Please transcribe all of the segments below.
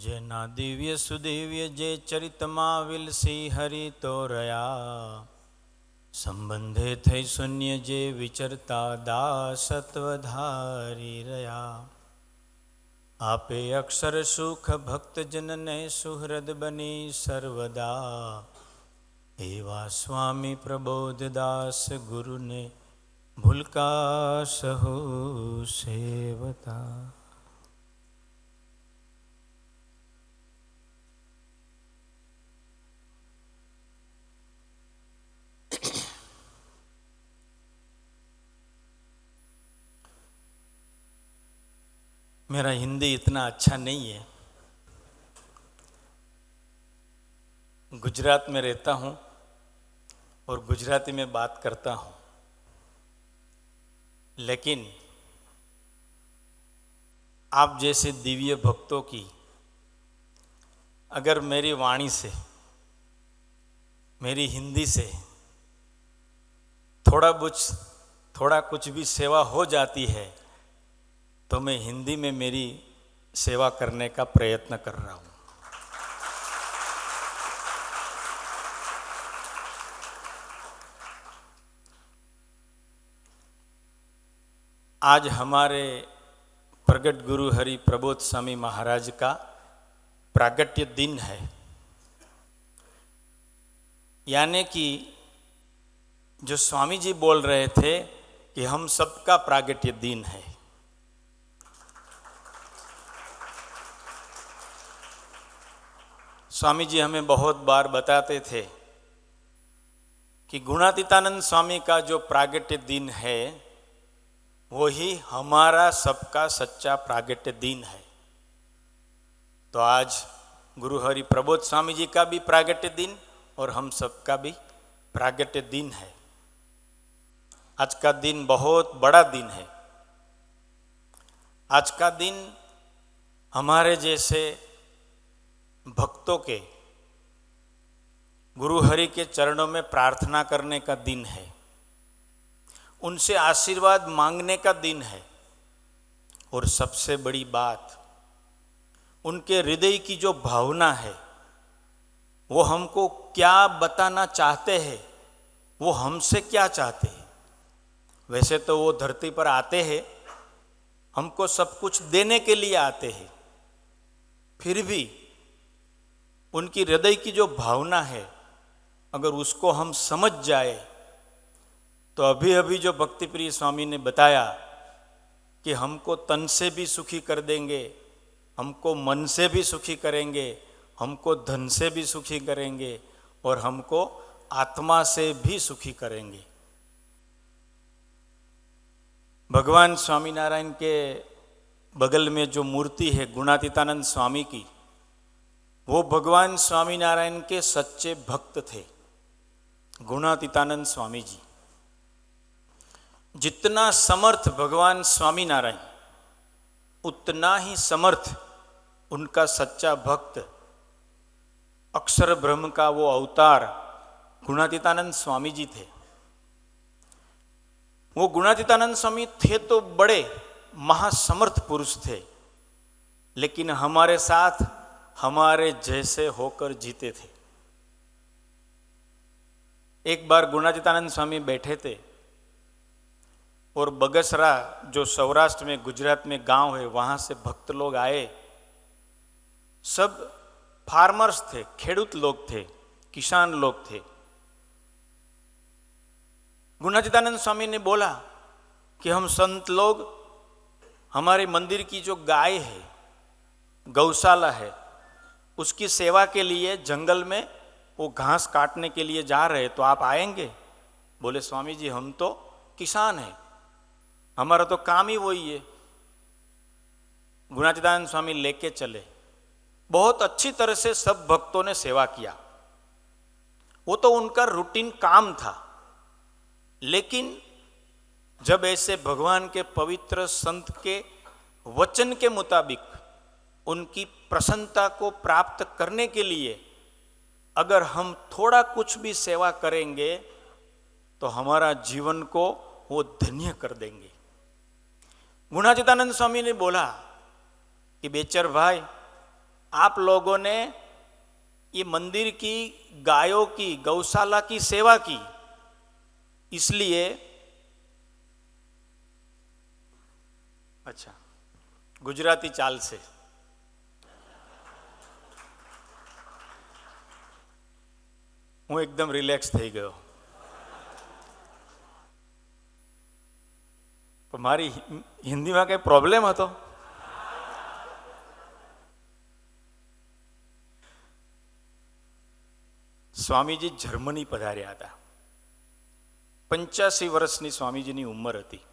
જેના દિવ્ય સુદિવ્ય જે ચરિતમાં વિલસી હરિ તો રહ્યા, સંબંધે થઈ શૂન્ય જે વિચરતા દાસત્વ ધારી રહ્યા. આપે અક્ષર સુખ ભક્તજનને સુહૃદ બની સર્વદા, એવા સ્વામી પ્રબોધદાસ ગુરુને ભૂલકા સહુ સેવતા. मेरा हिंदी इतना अच्छा नहीं है. गुजरात में रहता हूँ और गुजराती में बात करता हूँ, लेकिन आप जैसे दिव्य भक्तों की अगर मेरी वाणी से, मेरी हिंदी से थोड़ा कुछ भी सेवा हो जाती है तो मैं हिंदी में मेरी सेवा करने का प्रयत्न कर रहा हूँ. आज हमारे प्रगट गुरु हरि प्रबोध स्वामी महाराज का प्रागट्य दिन है, यानी कि जो स्वामी जी बोल रहे थे कि हम सबका प्रागट्य दिन है. स्वामी जी हमें बहुत बार बताते थे कि गुणातीतानंद स्वामी का जो प्रागट्य दिन है वही हमारा सबका सच्चा प्रागट्य दिन है. तो आज गुरु हरि प्रबोध स्वामी जी का भी प्रागट्य दिन और हम सबका भी प्रागट्य दिन है. आज का दिन बहुत बड़ा दिन है. आज का दिन हमारे जैसे भक्तों के गुरु हरि के चरणों में प्रार्थना करने का दिन है, उनसे आशीर्वाद मांगने का दिन है. और सबसे बड़ी बात, उनके हृदय की जो भावना है वो हमको क्या बताना चाहते हैं, वो हमसे क्या चाहते हैं. वैसे तो वो धरती पर आते हैं, हमको सब कुछ देने के लिए आते हैं, फिर भी उनकी हृदय की जो भावना है अगर उसको हम समझ जाए तो अभी अभी जो भक्ति प्रिय स्वामी ने बताया कि हमको तन से भी सुखी कर देंगे, हमको मन से भी सुखी करेंगे, हमको धन से भी सुखी करेंगे और हमको आत्मा से भी सुखी करेंगे. भगवान स्वामीनारायण के बगल में जो मूर्ति है गुणातीतानंद स्वामी की, वो भगवान स्वामीनारायण के सच्चे भक्त थे. गुणातीतानंद स्वामी जी जितना समर्थ भगवान स्वामीनारायण, उतना ही समर्थ उनका सच्चा भक्त अक्षर ब्रह्म का वो अवतार गुणातीतानंद स्वामी जी थे. वो गुणातीतानंद स्वामी थे तो बड़े महासमर्थ पुरुष थे, लेकिन हमारे साथ हमारे जैसे होकर जीते थे. एक बार गुणातीतानंद स्वामी बैठे थे और बगसरा जो सौराष्ट्र में गुजरात में गांव है वहां से भक्त लोग आए. सब फार्मर्स थे, खेडूत लोग थे, किसान लोग थे. गुणातीतानंद स्वामी ने बोला कि हम संत लोग हमारे मंदिर की जो गाय है, गौशाला है, उसकी सेवा के लिए जंगल में वो घास काटने के लिए जा रहे, तो आप आएंगे? बोले स्वामी जी हम तो किसान हैं, हमारा तो काम ही वही है. गुणातीतानंद स्वामी लेके चले. बहुत अच्छी तरह से सब भक्तों ने सेवा किया, वो तो उनका रूटीन काम था. लेकिन जब ऐसे भगवान के पवित्र संत के वचन के मुताबिक उनकी प्रसन्नता को प्राप्त करने के लिए अगर हम थोड़ा कुछ भी सेवा करेंगे तो हमारा जीवन को वो धन्य कर देंगे. गुणातीतानंद स्वामी ने बोला कि बेचर भाई आप लोगों ने ये मंदिर की गायों की गौशाला की सेवा की, इसलिए अच्छा गुजराती चालશે. હું એકદમ રિલેક્સ થઈ ગયો. પણ મારી હિન્દીમાં કઈ પ્રોબ્લેમ હતો? સ્વામીજી જર્મની પધાર્યા હતા. 85 વર્ષની સ્વામીજીની ઉંમર હતી.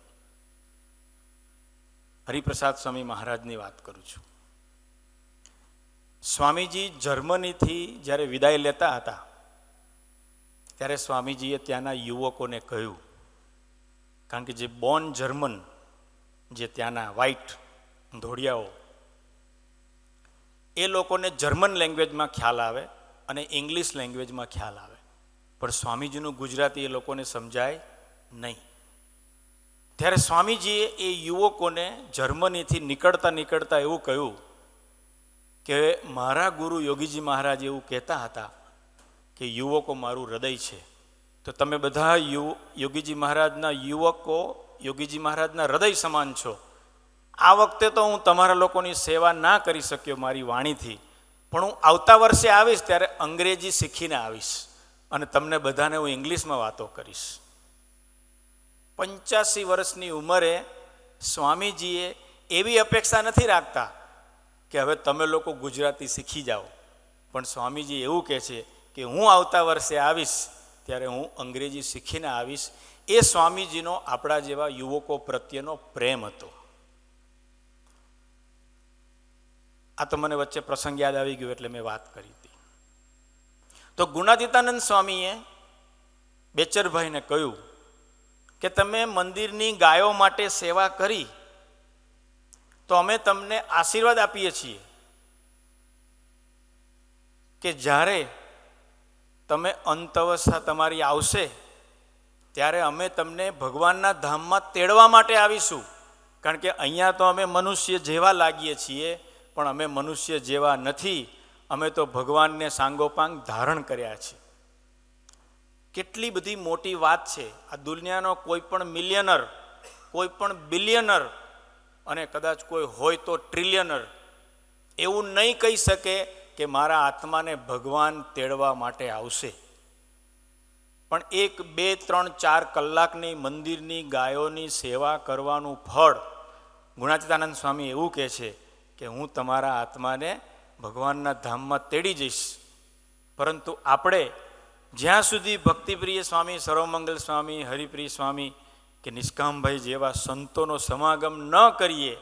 હરિપ્રસાદ સ્વામી મહારાજની વાત કરું છું. સ્વામીજી જર્મનીથી જ્યારે વિદાય લેતા હતા ત્યારે સ્વામીજીએ ત્યાંના યુવકોને કહ્યું, કારણ કે જે બોર્ન જર્મન, જે ત્યાંના વ્હાઇટ ધોળિયાઓ, એ લોકોને જર્મન લેંગ્વેજમાં ખ્યાલ આવે અને ઇંગ્લિશ લેંગ્વેજમાં ખ્યાલ આવે, પણ સ્વામીજીનું ગુજરાતી એ લોકોને સમજાય નહીં. ત્યારે સ્વામીજીએ એ યુવકોને જર્મનીથી નીકળતા નીકળતા એવું કહ્યું કે મારા ગુરુ યોગીજી મહારાજ એવું કહેતા હતા કે યુવકો મારું હૃદય છે, તો તમે બધા યોગીજી મહારાજના યુવકો યોગીજી મહારાજના હૃદય સમાન છો. આ વખતે તો હું તમારા લોકોની સેવા ના કરી શક્યો મારી વાણીથી, પણ હું આવતા વર્ષે આવીશ ત્યારે અંગ્રેજી શીખીને આવીશ અને તમને બધાને હું ઇંગ્લિશમાં વાતો કરીશ. 85 વર્ષની ઉંમરે સ્વામીજીએ એવી અપેક્ષા નથી રાખતા કે હવે તમે લોકો ગુજરાતી શીખી જાઓ, પણ સ્વામીજી એવું કહે છે કે હું આવતા વર્ષે આવીશ ત્યારે હું અંગ્રેજી શીખીને આવીશ. એ સ્વામીજીનો આપણા જેવા યુવકો પ્રત્યેનો પ્રેમ હતો. આ તો મને વચ્ચે પ્રસંગ યાદ આવી ગયો એટલે મેં વાત કરી હતી. તો ગુણાતીતાનંદ સ્વામીએ બેચરભાઈને કહ્યું કે તમે મંદિરની ગાયો માટે સેવા કરી તો અમે તમને આશીર્વાદ આપીએ છીએ કે જ્યારે તમે અંત અવસ્થા તમારી આવશે ત્યારે અમે તમને ભગવાનના ધામમાં તેડવા માટે આવીશું, કારણ કે અહીંયા તો અમે મનુષ્ય જેવા લાગીએ છીએ પણ અમે મનુષ્ય જેવા નથી, અમે તો ભગવાનને સાંગોપાંગ ધારણ કર્યા છે. કેટલી બધી મોટી વાત છે. આ દુનિયાનો કોઈ પણ મિલિયનર, કોઈ પણ બિલિયનર અને કદાચ કોઈ હોય તો ટ્રિલિયનર એવું નહીં કહી શકે કે મારા આત્માને ભગવાન તેડવા માટે આવશે. પણ 1, 2, 3, 4 કલાકની મંદિરની ગાયોની સેવા કરવાનું ફળ ગુણાતીતાનંદ સ્વામી એવું કહે છે કે હું તમારા આત્માને ભગવાનના ધામમાં તેડી જઈશ. પરંતુ આપણે જ્યાં સુધી ભક્તિપ્રિય સ્વામી, સર્વમંગલ સ્વામી, હરિપ્રિય સ્વામી કે નિષ્કામભાઈ જેવા સંતોનો સમાગમ ન કરીએ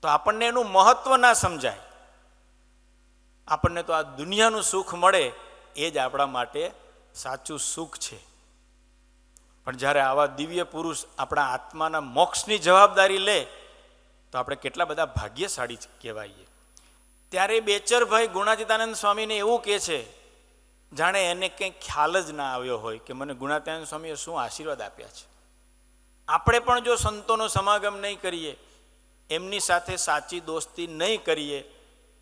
તો આપણને એનું મહત્વ ના સમજાય. આપણને તો આ દુનિયાનું સુખ મળે એ જ આપણા માટે સાચું સુખ છે. પણ જ્યારે આવા દિવ્ય પુરુષ આપણા આત્માના મોક્ષની જવાબદારી લે તો આપણે કેટલા બધા ભાગ્યશાળી કહેવાઈએ. ત્યારે બેચરભાઈ ગુણાતીતાનંદ સ્વામીને એવું કહે છે જાણે એને કંઈ ખ્યાલ જ ના આવ્યો હોય કે મને ગુણાતીતાનંદ સ્વામીએ શું આશીર્વાદ આપ્યા છે. આપણે પણ જો સંતોનો સમાગમ નહીં કરીએ, એમની સાથે સાચી દોસ્તી નહીં કરીએ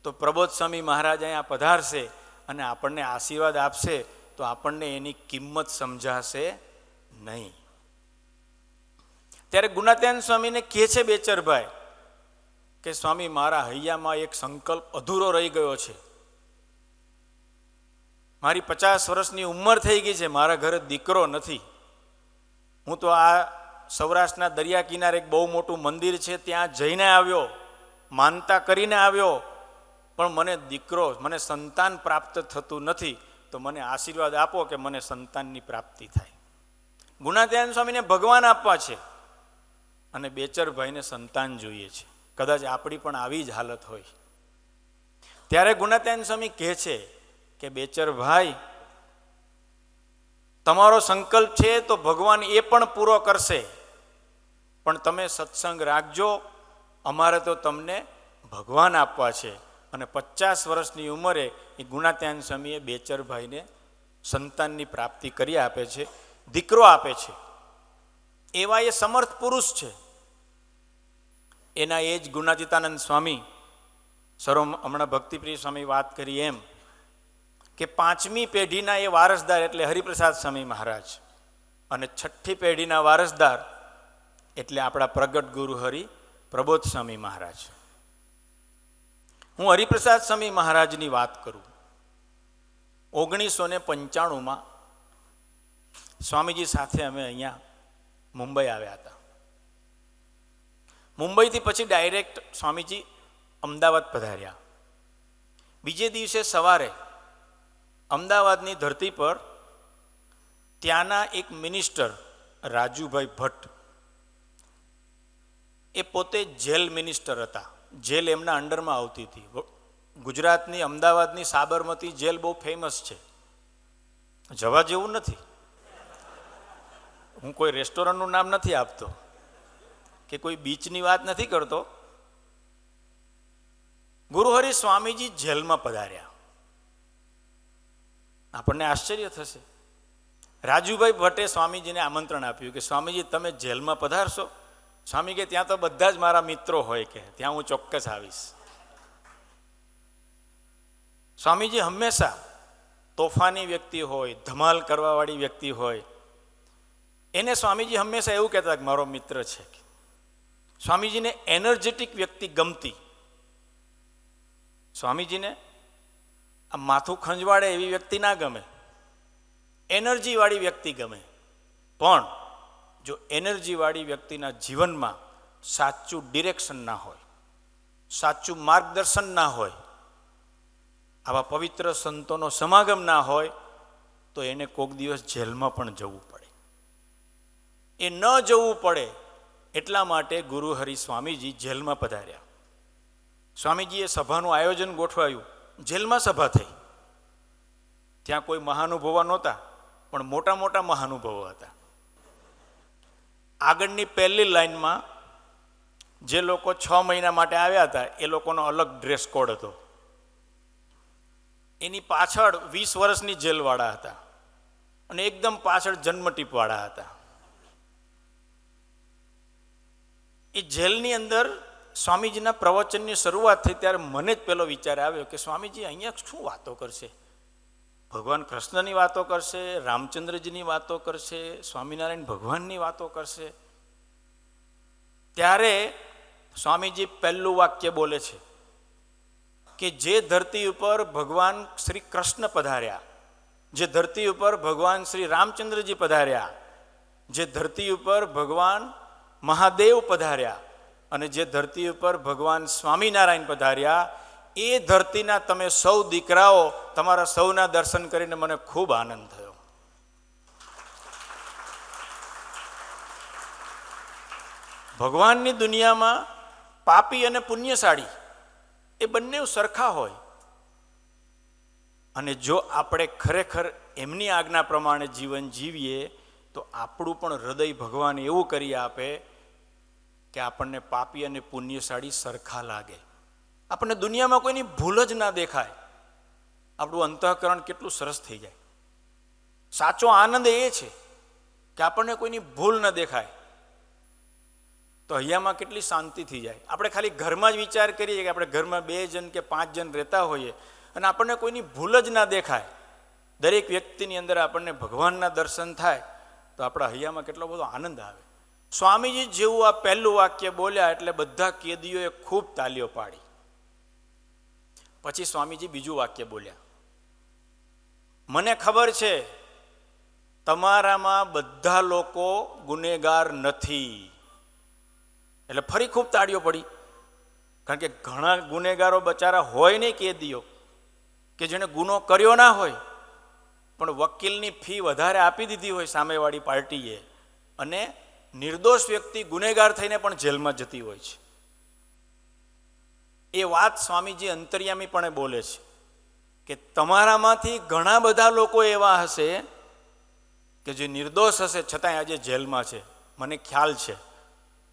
તો પ્રબોધ સ્વામી મહારાજ અહીંયા પધારશે અને આપણને આશીર્વાદ આપશે તો આપણને એની કિંમત સમજાશે નહીં. ત્યારે ગુણાતીતાનંદ સ્વામીને કહે છે બેચરભાઈ કે સ્વામી મારા હૈયામાં એક સંકલ્પ અધૂરો રહી ગયો છે. મારી 50 વર્ષની ઉંમર થઈ ગઈ છે, મારા ઘરે દીકરો નથી. હું તો આ સૌરાષ્ટ્રના દરિયા કિનારે એક બહુ મોટું મંદિર છે ત્યાં જઈને આવ્યો, માનતા કરીને આવ્યો, પણ મને દીકરો, મને સંતાન પ્રાપ્ત થતું નથી, તો મને આશીર્વાદ આપો કે મને સંતાનની પ્રાપ્તિ થાય. ગુણાતીતાનંદ સ્વામીને ભગવાન આપવા છે અને બેચરભાઈને સંતાન જોઈએ છે. કદાચ આપણી પણ આવી જ હાલત હોય. ત્યારે ગુણાતીતાનંદ સ્વામી કહે છે કે બેચરભાઈ તમારો સંકલ્પ છે તો ભગવાન એ પણ પૂરો કરશે, પણ તમે સત્સંગ રાખજો, અમારે તો તમને ભગવાન આપવા છે. અને 50 વર્ષની ઉંમરે એ ગુણાતીતાનંદ સ્વામીએ બેચરભાઈને સંતાનની પ્રાપ્તિ કરી આપે છે, દીકરો આપે છે. એવા એ સમર્થ પુરુષ છે. એના એ જ ગુણાતીતાનંદ સ્વામી સરો હમણાં ભક્તિપ્રિય સ્વામી વાત કરી એમ કે 5મી પેઢીના એ વારસદાર એટલે હરિપ્રસાદ સ્વામી મહારાજ અને 6ઠ્ઠી પેઢીના વારસદાર એટલે આપણા પ્રગટ ગુરુ હરિ પ્રબોધ સ્વામી મહારાજ. હું હરિપ્રસાદ સ્વામી મહારાજની વાત કરું. 1995માં સ્વામીજી સાથે અમે અહીંયા મુંબઈ આવ્યા હતા. મુંબઈથી પછી ડાયરેક્ટ સ્વામીજી અમદાવાદ પધાર્યા. બીજે દિવસે સવારે અમદાવાદની ધરતી પર ત્યાંના એક મિનિસ્ટર રાજુભાઈ ભટ્ટ, એ પોતે જેલ મિનિસ્ટર હતા. જેલ એમના અંડરમાં આવતી હતી. ગુજરાતની અમદાવાદની સાબરમતી જેલ બહુ ફેમસ છે, જવા જેવું નથી. હું કોઈ રેસ્ટોરન્ટનું નામ નથી આપતો કે કોઈ બીચની વાત નથી કરતો. ગુરુહરિ સ્વામીજી જેલમાં પધાર્યા. આપણને આશ્ચર્ય થશે. રાજુભાઈ ભટ્ટે સ્વામીજીને આમંત્રણ આપ્યું કે સ્વામીજી તમે જેલમાં પધારશો? સ્વામી કે ત્યાં તો બધા જ મારા મિત્રો હોય, કે ત્યાં હું ચોક્કસ આવીશ. સ્વામીજી હંમેશા તોફાની વ્યક્તિ હોય, ધમાલ કરવાવાળી વ્યક્તિ હોય, એને સ્વામીજી હંમેશા એવું કહેતા કે મારો મિત્ર છે. સ્વામીજીને એનર્જેટિક વ્યક્તિ ગમતી. સ્વામીજીને આ માથું ખંજવાડે એવી વ્યક્તિ ના ગમે, એનર્જીવાળી વ્યક્તિ ગમે. પણ જો એનર્જીવાળી વ્યક્તિના જીવનમાં સાચું ડિરેક્શન ના હોય, સાચું માર્ગદર્શન ના હોય, આવા પવિત્ર સંતોનો સમાગમ ના હોય, તો એને કોઈક દિવસ જેલમાં પણ જવું પડે. એ ન જવું પડે એટલા માટે ગુરુહરિ સ્વામીજી જેલમાં પધાર્યા. સ્વામીજીએ સભાનું આયોજન ગોઠવાયું. જેલમાં સભા થઈ. ત્યાં કોઈ મહાનુભાવો નહોતા, પણ મોટા મોટા મહાનુભાવો હતા. આગળની પહેલી લાઈનમાં જે લોકો 6 મહિના માટે આવ્યા હતા એ લોકોનો અલગ ડ્રેસ કોડ હતો. એની પાછળ 20 વર્ષની જેલવાળા હતા અને એકદમ પાછળ જન્મટીપવાળા હતા. એ જેલની અંદર સ્વામીજીના પ્રવચનની શરૂઆત થઈ ત્યારે મને જ પેલો વિચાર આવ્યો કે સ્વામીજી અહીંયા શું વાતો કરશે? ભગવાન કૃષ્ણની વાતો કરશે, રામચંદ્રજીની વાતો કરશે, સ્વામિનારાયણ ભગવાનની વાતો કરશે. ત્યારે સ્વામીજી પહેલું વાક્ય બોલે છે કે જે ધરતી ઉપર ભગવાન શ્રી કૃષ્ણ પધાર્યા, જે ધરતી ઉપર ભગવાન શ્રી રામચંદ્રજી પધાર્યા, જે ધરતી ઉપર ભગવાન મહાદેવ પધાર્યા અને જે ધરતી ઉપર ભગવાન સ્વામિનારાયણ પધાર્યા, એ ધરતીના તમે સૌ દીકરાઓ, તમારા સૌના દર્શન કરીને મને ખૂબ આનંદ થયો. ભગવાનની દુનિયામાં પાપી અને પુણ્યશાળી એ બંને સરખા હોય, અને જો આપણે ખરેખર એમની આજ્ઞા પ્રમાણે જીવન જીવીએ તો આપણું પણ હૃદય ભગવાન એવું કરી આપે કે આપણને પાપી અને પુણ્યશાળી સરખા લાગે. આપણને દુનિયામાં કોઈની ભૂલ જ ના દેખાય. આપણું અંતઃકરણ કેટલું સરસ થઈ જાય. સાચો આનંદ એ છે કે આપણને કોઈની ભૂલ ન દેખાય તો અહીંયામાં કેટલી શાંતિ થઈ જાય. આપણે ખાલી ઘરમાં જ વિચાર કરીએ કે આપણે ઘરમાં 2 જણ કે 5 જણ રહેતા હોઈએ અને આપણને કોઈની ભૂલ જ ના દેખાય, દરેક વ્યક્તિની અંદર આપણને ભગવાનના દર્શન થાય તો આપણા હૈયામાં કેટલો બધો આનંદ આવે. સ્વામીજી જેવું આ પહેલું વાક્ય બોલ્યા એટલે બધા કેદીઓએ ખૂબ તાલીઓ પાડી. પછી સ્વામીજી બીજું વાક્ય બોલ્યા, મને ખબર છે તમારામાં બધા લોકો ગુનેગાર નથી. એટલે ફરી ખૂબ તાળીઓ પડી, કારણ કે ઘણા ગુનેગારો બચારા હોય નહીં કેદીઓ કે જેણે ગુનો કર્યો ના હોય પણ વકીલની ફી વધારે આપી દીધી હોય સામેવાળી પાર્ટીએ, અને નિર્દોષ વ્યક્તિ ગુનેગાર થઈને પણ જેલમાં જતી હોય છે. એ વાત સ્વામીજી અંતર્યામીપણે બોલે છે કે તમારામાંથી ઘણા બધા લોકો એવા હશે કે જે નિર્દોષ હશે છતાંય આજે જેલમાં છે, મને ખ્યાલ છે.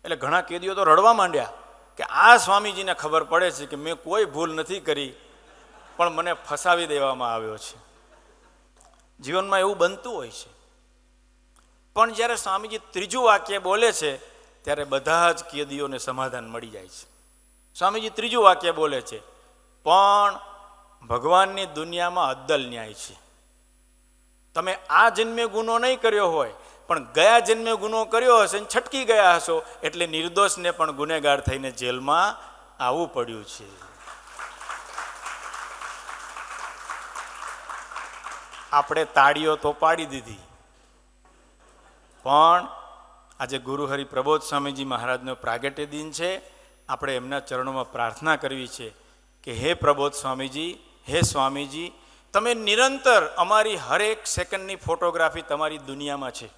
એટલે ઘણા કેદીઓ તો રડવા માંડ્યા કે આ સ્વામીજીને ખબર પડે છે કે મેં કોઈ ભૂલ નથી કરી પણ મને ફસાવી દેવામાં આવ્યો છે. જીવનમાં એવું બનતું હોય છે. પણ જ્યારે સ્વામીજી ત્રીજું વાક્ય બોલે છે ત્યારે બધા જ કેદીઓને સમાધાન મળી જાય છે. સ્વામીજી ત્રીજું વાક્ય બોલે છે પણ ભગવાનની દુનિયામાં અદ્દલ ન્યાય છે. તમે આ જન્મે ગુનો નહીં કર્યો હોય, પણ ગયા જન્મે ગુનો કર્યો હશે ને છટકી ગયા હશો, એટલે નિર્દોષને પણ ગુનેગાર થઈને જેલમાં આવવું પડ્યું છે. આપણે તાળીઓ તો પાડી દીધી, પણ આજે ગુરુ હરિ પ્રબોધ સ્વામીજી મહારાજનો પ્રાગટ્ય દિન છે. આપણે એમના ચરણોમાં પ્રાર્થના કરવી છે કે હે પ્રબોધ સ્વામીજી, હે સ્વામીજી, તમે નિરંતર અમારી હરેક સેકન્ડની ફોટોગ્રાફી તમારી દુનિયામાં છે,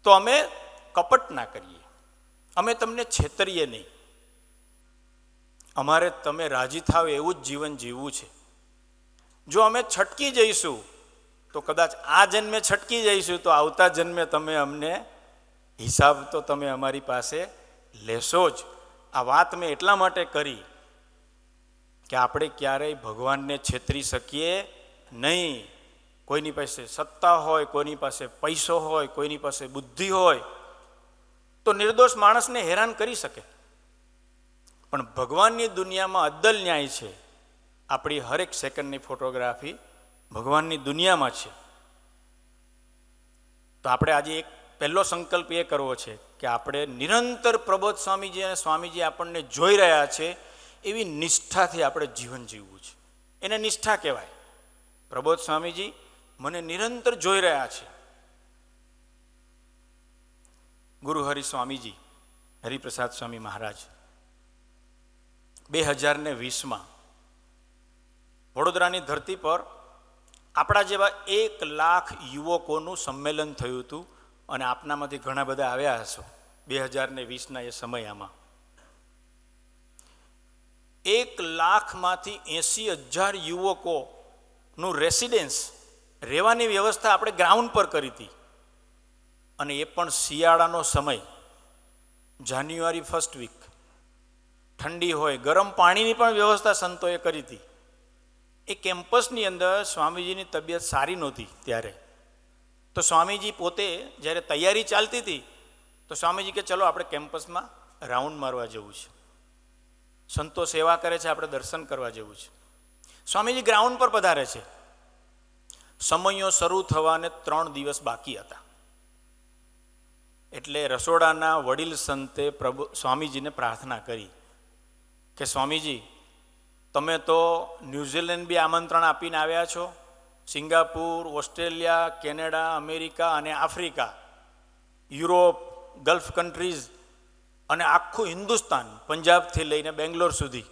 તો અમે કપટ ના કરીએ, અમે તમને છેતરીએ નહીં. અમારે તમે રાજી થાવ એવું જ જીવન જીવવું છે. જો અમે છટકી જઈશું તો કદાચ આ જન્મે છટકી જઈશું, તો આવતા જન્મે તમે અમને હિસાબ તો તમે અમારી પાસે લેશો જ. આ વાત મેં એટલા માટે કરી કે આપણે ક્યારેય ભગવાનને છેતરી શકીએ નહીં. કોઈની પાસે સત્તા હોય, કોઈની પાસે પૈસો હોય, કોઈની પાસે બુદ્ધિ હોય, તો નિર્દોષ માણસને હેરાન કરી શકે, પણ ભગવાનની દુનિયામાં અદ્દલ ન્યાય છે. આપણી હરેક સેકન્ડની ફોટોગ્રાફી ભગવાનની દુનિયામાં છે. તો આપણે આજે એક પહેલો સંકલ્પ એ કરવો છે કે આપણે નિરંતર પ્રબોધ સ્વામીજી અને સ્વામીજી આપણને જોઈ રહ્યા છે એવી નિષ્ઠાથી આપણે જીવન જીવવું છે. એને નિષ્ઠા કહેવાય. પ્રબોધ સ્વામીજી મને નિરંતર જોઈ રહ્યા છે. ગુરુ હરિ સ્વામીજી હરિપ્રસાદ સ્વામી મહારાજ 2020માં વડોદરાની ધરતી પર આપણા જેવા 1 લાખ યુવકોનું સંમેલન થયું હતું, અને આપનામાંથી ઘણા બધા આવ્યા હશો 2020ના એ સમયમાં. 1,00,000માંથી 80,000 યુવકોનું રેસિડેન્સ, રહેવાની વ્યવસ્થા આપણે ગ્રાઉન્ડ પર કરી હતી, અને એ પણ શિયાળાનો સમય, જાન્યુઆરી ફર્સ્ટ વીક, ઠંડી હોય, ગરમ પાણીની પણ વ્યવસ્થા સંતોએ કરી હતી. એ કેમ્પસની અંદર સ્વામીજીની તબિયત સારી નહોતી ત્યારે, તો સ્વામીજી પોતે જ્યારે તૈયારી ચાલતી હતી તો સ્વામીજી કે ચલો આપણે કેમ્પસમાં રાઉન્ડ મારવા જવું છે, સંતો સેવા કરે છે, આપણે દર્શન કરવા જવું છે. સ્વામીજી ગ્રાઉન્ડ પર પધારે છે. સમયો શરૂ થવાને 3 દિવસ બાકી હતા. એટલે રસોડાના વડીલ સંતે સ્વામીજીને પ્રાર્થના કરી કે સ્વામીજી, તમે તો ન્યૂઝીલેન્ડ બી આમંત્રણ આપીને આવ્યા છો, સિંગાપુર, ઓસ્ટ્રેલિયા, કેનેડા, અમેરિકા અને આફ્રિકા, યુરોપ, ગલ્ફ કન્ટ્રીઝ અને આખું હિન્દુસ્તાન, પંજાબથી લઈને બેંગ્લોર સુધી,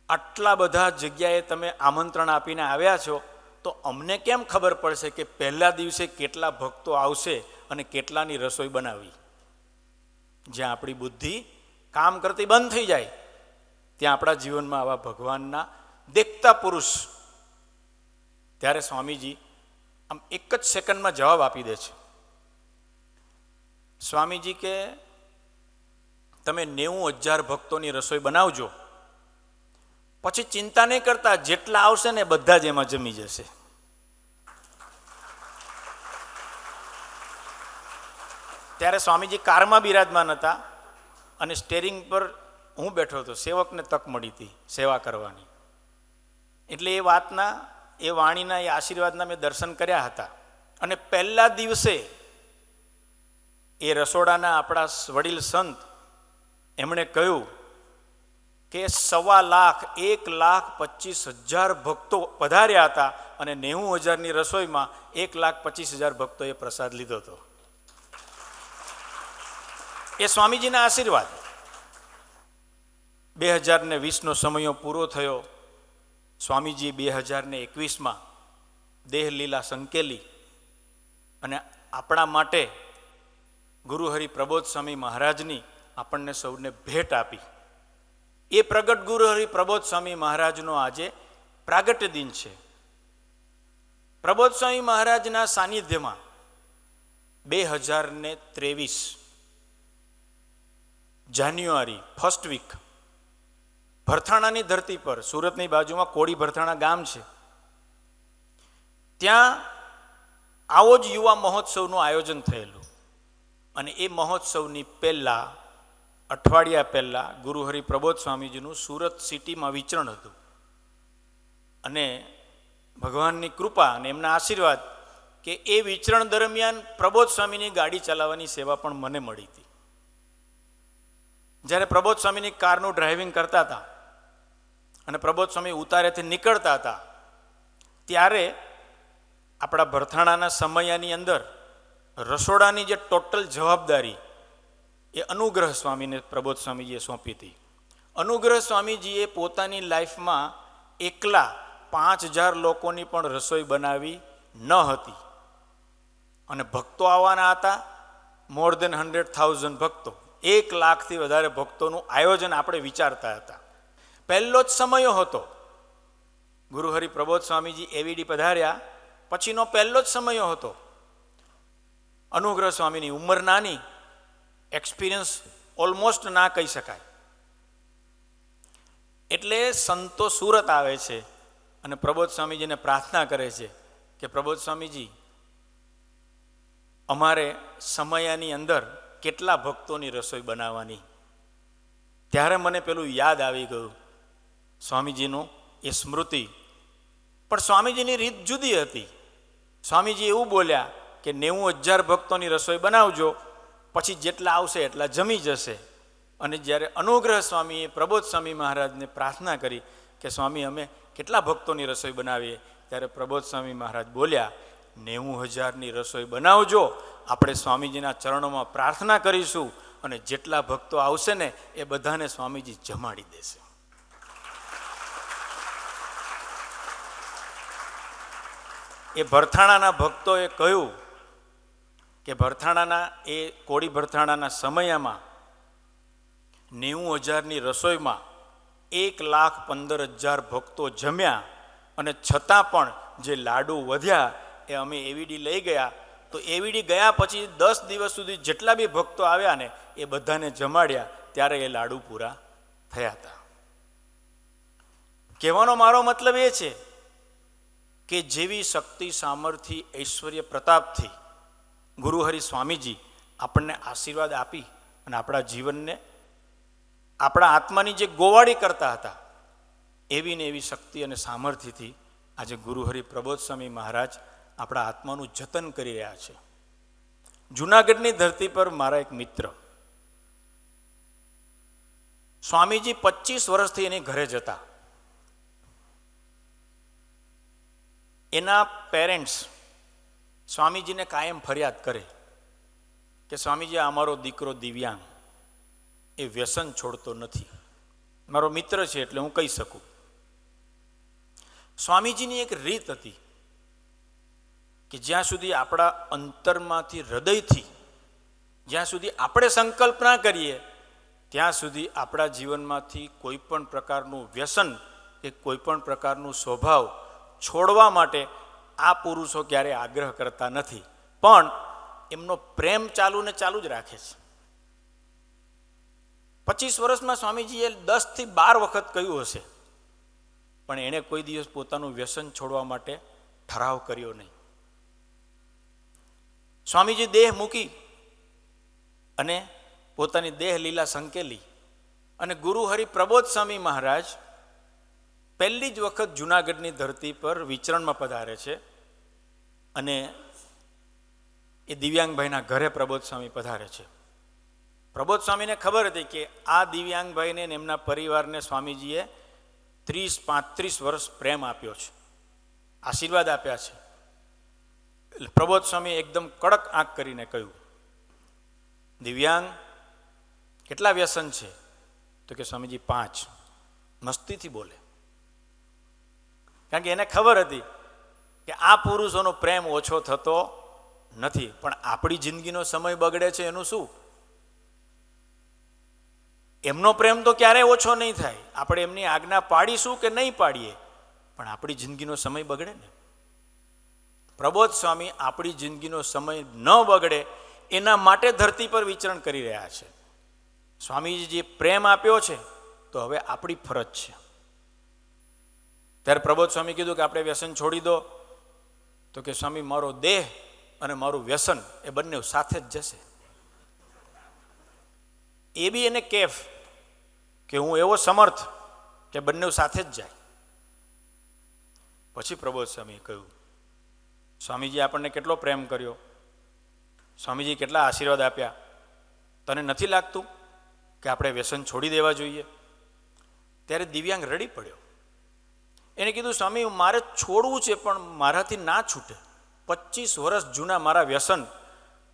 આટલા બધા જગ્યાએ તમે આમંત્રણ આપીને આવ્યા છો, તો અમને કેમ ખબર પડશે કે પહેલા દિવસે કેટલા ભક્તો આવશે અને કેટલાની રસોઈ બનાવી? જ્યાં આપણી બુદ્ધિ કામ કરતી બંધ થઈ જાય ત્યાં આપણા જીવનમાં આવા ભગવાનના દેખતા પુરુષ. ત્યારે સ્વામીજી આમ એક જ સેકન્ડમાં જવાબ આપી દે છે. સ્વામીજી કે તમે 90,000 ભક્તોની રસોઈ બનાવજો, પછી ચિંતા નહીં કરતા, જેટલા આવશે ને બધા જ એમાં જમી જશે. ત્યારે સ્વામીજી કારમાં બિરાજમાન હતા અને સ્ટેરિંગ પર હું બેઠો હતો. સેવકને તક મળી હતી સેવા કરવાની, એટલે એ વાતના, એ વાણીના, એ આશીર્વાદના મેં દર્શન કર્યા હતા. અને પહેલા દિવસે એ રસોડાના આપણા વડીલ સંત એમણે કહ્યું કે 1,25,000 ભક્તો પધાર્યા હતા અને 90,000ની રસોઈમાં 1,25,000 ભક્તોએ પ્રસાદ લીધો હતો. એ સ્વામીજીના આશીર્વાદ. 2020નો સમયો પૂરો થયો. સ્વામીજી 2021માં દેહ લીલા સંકેલી અને આપણા માટે ગુરુ હરિ પ્રબોધ સ્વામી મહારાજની આપણને સૌને ભેટ આપી. એ પ્રગટ ગુરુ હરિ પ્રબોધ સ્વામી મહારાજનો આજે પ્રાગટ્ય દિન છે. પ્રબોધ સ્વામી મહારાજના સાનિધ્યમાં 2023 જાન્યુઆરી ફર્સ્ટ વીક ભરથાણાની ધરતી પર, સુરતની બાજુમાં કોડી ભરથાણા ગામ છે, ત્યાં આવો જ યુવા મહોત્સવનું આયોજન થયેલું. અને એ મહોત્સવની પહેલા અઠવાડિયા પહેલાં ગુરુહરિ પ્રબોધ સ્વામીજીનું સુરત સિટીમાં વિચરણ હતું અને ભગવાનની કૃપા અને એમના આશીર્વાદ કે એ વિચરણ દરમિયાન પ્રબોધ સ્વામીની ગાડી ચલાવવાની સેવા પણ મને મળી હતી. જ્યારે પ્રબોધ સ્વામીની કારનું ડ્રાઇવિંગ કરતા હતા અને પ્રબોધ સ્વામી ઉતારેથી નીકળતા હતા ત્યારે આપણા ભરથાણાના સમયાની અંદર રસોડાની જે ટોટલ જવાબદારી એ અનુગ્રહ સ્વામીને પ્રબોધ સ્વામીજીએ સોંપી હતી. અનુગ્રહ સ્વામીજીએ પોતાની લાઈફમાં એકલા 5000 લોકોની પણ રસોઈ બનાવી ન હતી અને ભક્તો આવવાના હતા મોર દેન 100,000 ભક્તો, 1 લાખથી વધારે ભક્તોનું આયોજન આપણે વિચારતા હતા. પહેલો જ સમયો હતો ગુરુહરિ પ્રબોધ સ્વામીજી એવીડી પધાર્યા પછીનો પહેલો જ સમયો હતો. અનુગ્રહ સ્વામીની ઉંમર નાની, એક્સપિરિયન્સ ઓલમોસ્ટ ના કહી શકાય. એટલે સંતો સુરત આવે છે અને પ્રબોધ સ્વામીજીને પ્રાર્થના કરે છે કે પ્રબોધ સ્વામીજી, અમારે સમયાની અંદર કેટલા ભક્તોની રસોઈ બનાવવાની. ત્યારે મને પેલું યાદ આવી ગયું સ્વામીજીનું એ સ્મૃતિ. પણ સ્વામીજીની રીત જુદી હતી. સ્વામીજી એવું બોલ્યા કે 90,000 ભક્તોની રસોઈ બનાવજો, પછી જેટલા આવશે એટલા જમી જશે. અને જ્યારે અનુગ્રહ સ્વામીએ પ્રબોધ સ્વામી મહારાજને પ્રાર્થના કરી કે સ્વામી અમે કેટલા ભક્તોની રસોઈ બનાવીએ, ત્યારે પ્રબોધ સ્વામી મહારાજ બોલ્યા 90,000ની રસોઈ બનાવજો, આપણે સ્વામીજીના ચરણોમાં પ્રાર્થના કરીશું અને જેટલા ભક્તો આવશે ને એ બધાને સ્વામીજી જમાડી દેશે. એ ભરથાણાના ભક્તોએ કહ્યું કે ભરથાણાના એ કોળી ભરથાણાના સમયમાં 90,000ની રસોઈમાં 1,15,000 ભક્તો જમ્યા અને છતાં પણ જે લાડુ વધ્યા એ અમે એવીડી લઈ ગયા. તો એવીડી ગયા પછી 10 દિવસ સુધી જેટલા બી ભક્તો આવ્યા ને એ બધાને જમાડ્યા, ત્યારે એ લાડુ પૂરા થયા હતા. કહેવાનો મારો મતલબ એ છે કે જેવી શક્તિ, સામર્થ્ય, ઐશ્વર્ય, પ્રતાપથી ગુરુહરિ સ્વામીજી આપણને આશીર્વાદ આપી અને આપણા જીવનને, આપણા આત્માની જે ગોવાળી કરતા હતા એવી ને એવી શક્તિ અને સામર્થ્યથી આજે ગુરુહરિ પ્રબોધ સ્વામી મહારાજ આપણા આત્માનું જતન કરી રહ્યા છે. જૂનાગઢની ધરતી પર મારા એક મિત્ર સ્વામીજી 25 વર્ષથી એની ઘરે જતા. એના પેરેન્ટ્સ સ્વામીજીને કાયમ ફરિયાદ કરે કે સ્વામીજી અમારો દીકરો દિવ્યાંગ, એ વ્યસન છોડતો નથી. મારો મિત્ર છે એટલે હું કહી શકું. સ્વામીજીની એક રીત હતી કે જ્યાં સુધી આપણા અંતરમાંથી, હૃદયથી જ્યાં સુધી આપણે સંકલ્પ ના કરીએ ત્યાં સુધી આપણા જીવનમાંથી કોઈ પણ પ્રકારનું વ્યસન કે કોઈ પણ પ્રકારનું સ્વભાવ છોડવા માટે આ પુરુષો ક્યારે આગ્રહ કરતા નથી, પણ એમનો પ્રેમ ચાલુ ને ચાલુ જ રાખે છે. 25 વર્ષમાં સ્વામીજીએ 10 થી 12 વખત કહ્યું હશે, પણ એણે કોઈ દિવસ પોતાનું વ્યસન છોડવા માટે ઠરાવ કર્યો નહીં. સ્વામીજી દેહ મૂકી અને પોતાની દેહ લીલા સંકેલી અને ગુરુહરિ પ્રબોધ સ્વામી મહારાજ પહેલી જ વખત જૂનાગઢની ધરતી પર વિચરણમાં પધારે છે અને એ દિવ્યાંગભાઈના ઘરે પ્રબોધ સ્વામી પધારે છે. પ્રબોધ સ્વામીને ખબર હતી કે આ દિવ્યાંગભાઈને ને એમના પરિવારને સ્વામીજીએ 30-35 વર્ષ પ્રેમ આપ્યો છે, આશીર્વાદ આપ્યા છે. પ્રબોધ સ્વામી એકદમ કડક આંખ કરીને કહ્યું, દિવ્યાંગ કેટલા વ્યસન છે? તો કે સ્વામીજી 5. મસ્તીથી બોલે, કારણ કે એને ખબર હતી કે આ પુરુષોનો પ્રેમ ઓછો થતો નથી, પણ આપણી જિંદગીનો સમય બગડે છે એનું શું? એમનો પ્રેમ તો ક્યારેય ઓછો નહીં થાય. આપણે એમની આજ્ઞા પાડીશું કે નહીં પાડીએ, પણ આપણી જિંદગીનો સમય બગડે ને. પ્રબોધ સ્વામી આપણી જિંદગીનો સમય ન બગડે એના માટે ધરતી પર વિચરણ કરી રહ્યા છે. સ્વામીજી જે પ્રેમ આપ્યો છે તો હવે આપણી ફરજ છે. ત્યારે પ્રબોધ સ્વામી કીધું કે આપણે વ્યસન છોડી દો. તો કે સ્વામી મારો દેહ અને મારું વ્યસન એ બંને સાથે જ જશે. એ બી એને કેફ કે હું એવો સમર્થ કે બંને સાથે જ જાય. પછી પ્રબોધ સ્વામીએ કહ્યું, સ્વામીજી આપણને કેટલો પ્રેમ કર્યો, સ્વામીજી કેટલા આશીર્વાદ આપ્યા, તને નથી લાગતું કે આપણે વ્યસન છોડી દેવા જોઈએ? ત્યારે દિવ્યાંગ રડી પડ્યો. એને કીધું, સ્વામી મારે છોડવું છે પણ મારાથી ના છૂટે. 25 વર્ષ જૂના મારા વ્યસન,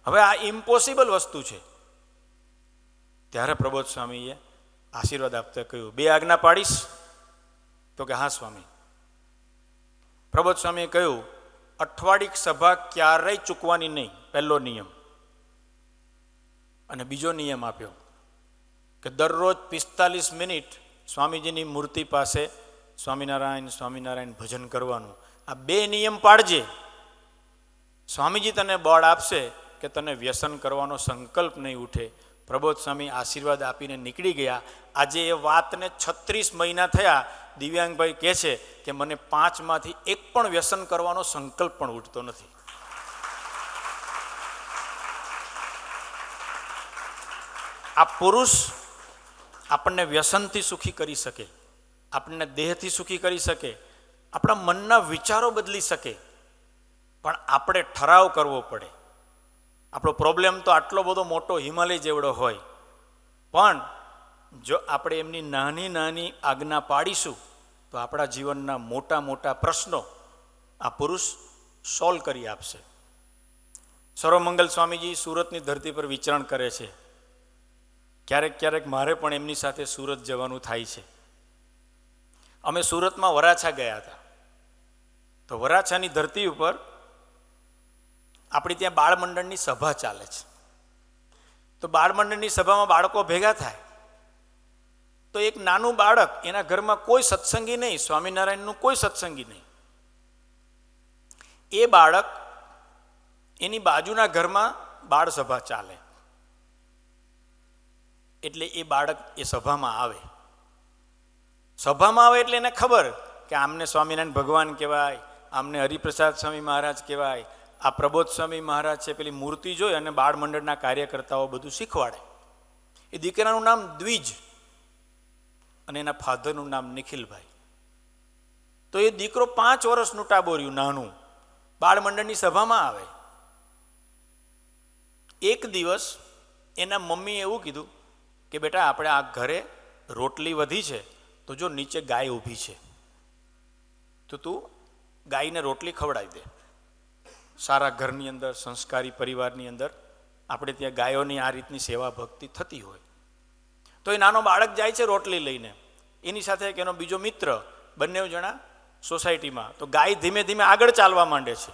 હવે આ ઇમ્પોસિબલ વસ્તુ છે. ત્યારે પ્રબોધ સ્વામીએ આશીર્વાદ આપતા કહ્યું, 2 આજ્ઞા પાડીશ? તો કે હા સ્વામી. પ્રબોધ સ્વામીએ કહ્યું, અઠવાડિક સભા ક્યારેય ચૂકવાની નહીં, પહેલો નિયમ. અને બીજો નિયમ આપ્યો કે દરરોજ 45 મિનિટ સ્વામીજીની મૂર્તિ પાસે સ્વામિનારાયણ સ્વામિનારાયણ ભજન કરવાનું. આ 2 નિયમ પાડજે, સ્વામીજી તને બળ આપશે કે તને વ્યસન કરવાનો સંકલ્પ નહીં ઉઠે. પ્રબોધ સ્વામી આશીર્વાદ આપીને નીકળી ગયા. આજે એ વાતને 36 મહિના થયા. દિવ્યાંગભાઈ કહે છે કે મને 5માંથી 1 પણ વ્યસન કરવાનો સંકલ્પ પણ ઉઠતો નથી. આ પુરુષ આપણને વ્યસનથી સુખી કરી શકે, આપણને દેહથી સુખી કરી શકે, આપણા મનના વિચારો બદલી શકે, પણ આપણે ઠરાવ કરવો પડે. આપણો પ્રોબ્લેમ તો આટલો બધો મોટો હિમાલય જેવડો હોય, પણ જો આપણે એમની નાની નાની આજ્ઞા પાડીશું તો આપણા જીવનના મોટા મોટા પ્રશ્નો આ પુરુષ સોલ્વ કરી આપશે. સર્વમંગલ સ્વામીજી સુરતની ધરતી પર વિચરણ કરે છે. ક્યારેક ક્યારેક મારે પણ એમની સાથે સુરત જવાનું થાય છે. અમે સુરતમાં વરાછા ગયા હતા. તો વરાછાની ધરતી ઉપર આપણી ત્યાં બાળમંડળની સભા ચાલે છે. તો બાળમંડળની સભામાં બાળકો ભેગા થાય. તો એક નાનું બાળક, એના ઘરમાં કોઈ સત્સંગી નહીં, સ્વામિનારાયણનું કોઈ સત્સંગી નહીં. એ બાળક એની બાજુના ઘરમાં બાળ સભા ચાલે, એટલે એ બાળક એ સભામાં આવે. સભામાં આવે એટલે એને ખબર કે આમને સ્વામિનારાયણ ભગવાન કહેવાય, આમને હરિપ્રસાદ સ્વામી મહારાજ કહેવાય, આ પ્રબોધ સ્વામી મહારાજ છે. પેલી મૂર્તિ જોઈ અને બાળ મંડળના કાર્યકર્તાઓ બધું શીખવાડે. એ દીકરાનું નામ દ્વિજ અને એના ફાધરનું નામ નિખિલભાઈ. તો એ દીકરો 5 વર્ષનું ટાબોર્યું નાનું બાળ મંડળની સભામાં આવે. એક દિવસ એના મમ્મીએ એવું કીધું કે બેટા આપણે આ ઘરે રોટલી વધી છે, તો જો નીચે ગાય ઊભી છે તો તું ગાયને રોટલી ખવડાવી દે. સારા ઘરની અંદર, સંસ્કારી પરિવારની અંદર આપણે ત્યાં ગાયોની આ રીતની સેવા ભક્તિ થતી હોય. તો એ નાનો બાળક જાય છે રોટલી લઈને, એની સાથે એક એનો બીજો મિત્ર, બંને જણા સોસાયટીમાં. તો ગાય ધીમે ધીમે આગળ ચાલવા માંડે છે.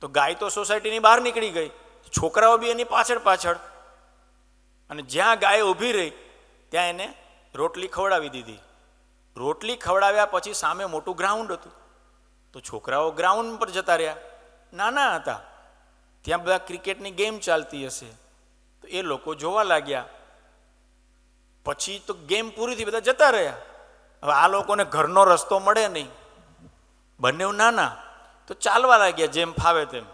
તો ગાય તો સોસાયટીની બહાર નીકળી ગઈ, છોકરાઓ બી એની પાછળ પાછળ. અને જ્યાં ગાય ઊભી રહી ત્યાં એને રોટલી ખવડાવી દીધી. રોટલી ખવડાવ્યા પછી સામે મોટું ગ્રાઉન્ડ હતું. તો છોકરાઓ ગ્રાઉન્ડ પર જતા રહ્યા, નાના હતા, ત્યાં બધા ક્રિકેટની ગેમ ચાલતી હશે, તો એ લોકો જોવા લાગ્યા. પછી તો ગેમ પૂરી થઈ, બધા જતા રહ્યા. હવે આ લોકોને ઘરનો રસ્તો મળે નહીં, બંને નાના, તો ચાલવા લાગ્યા જેમ ફાવે તેમ.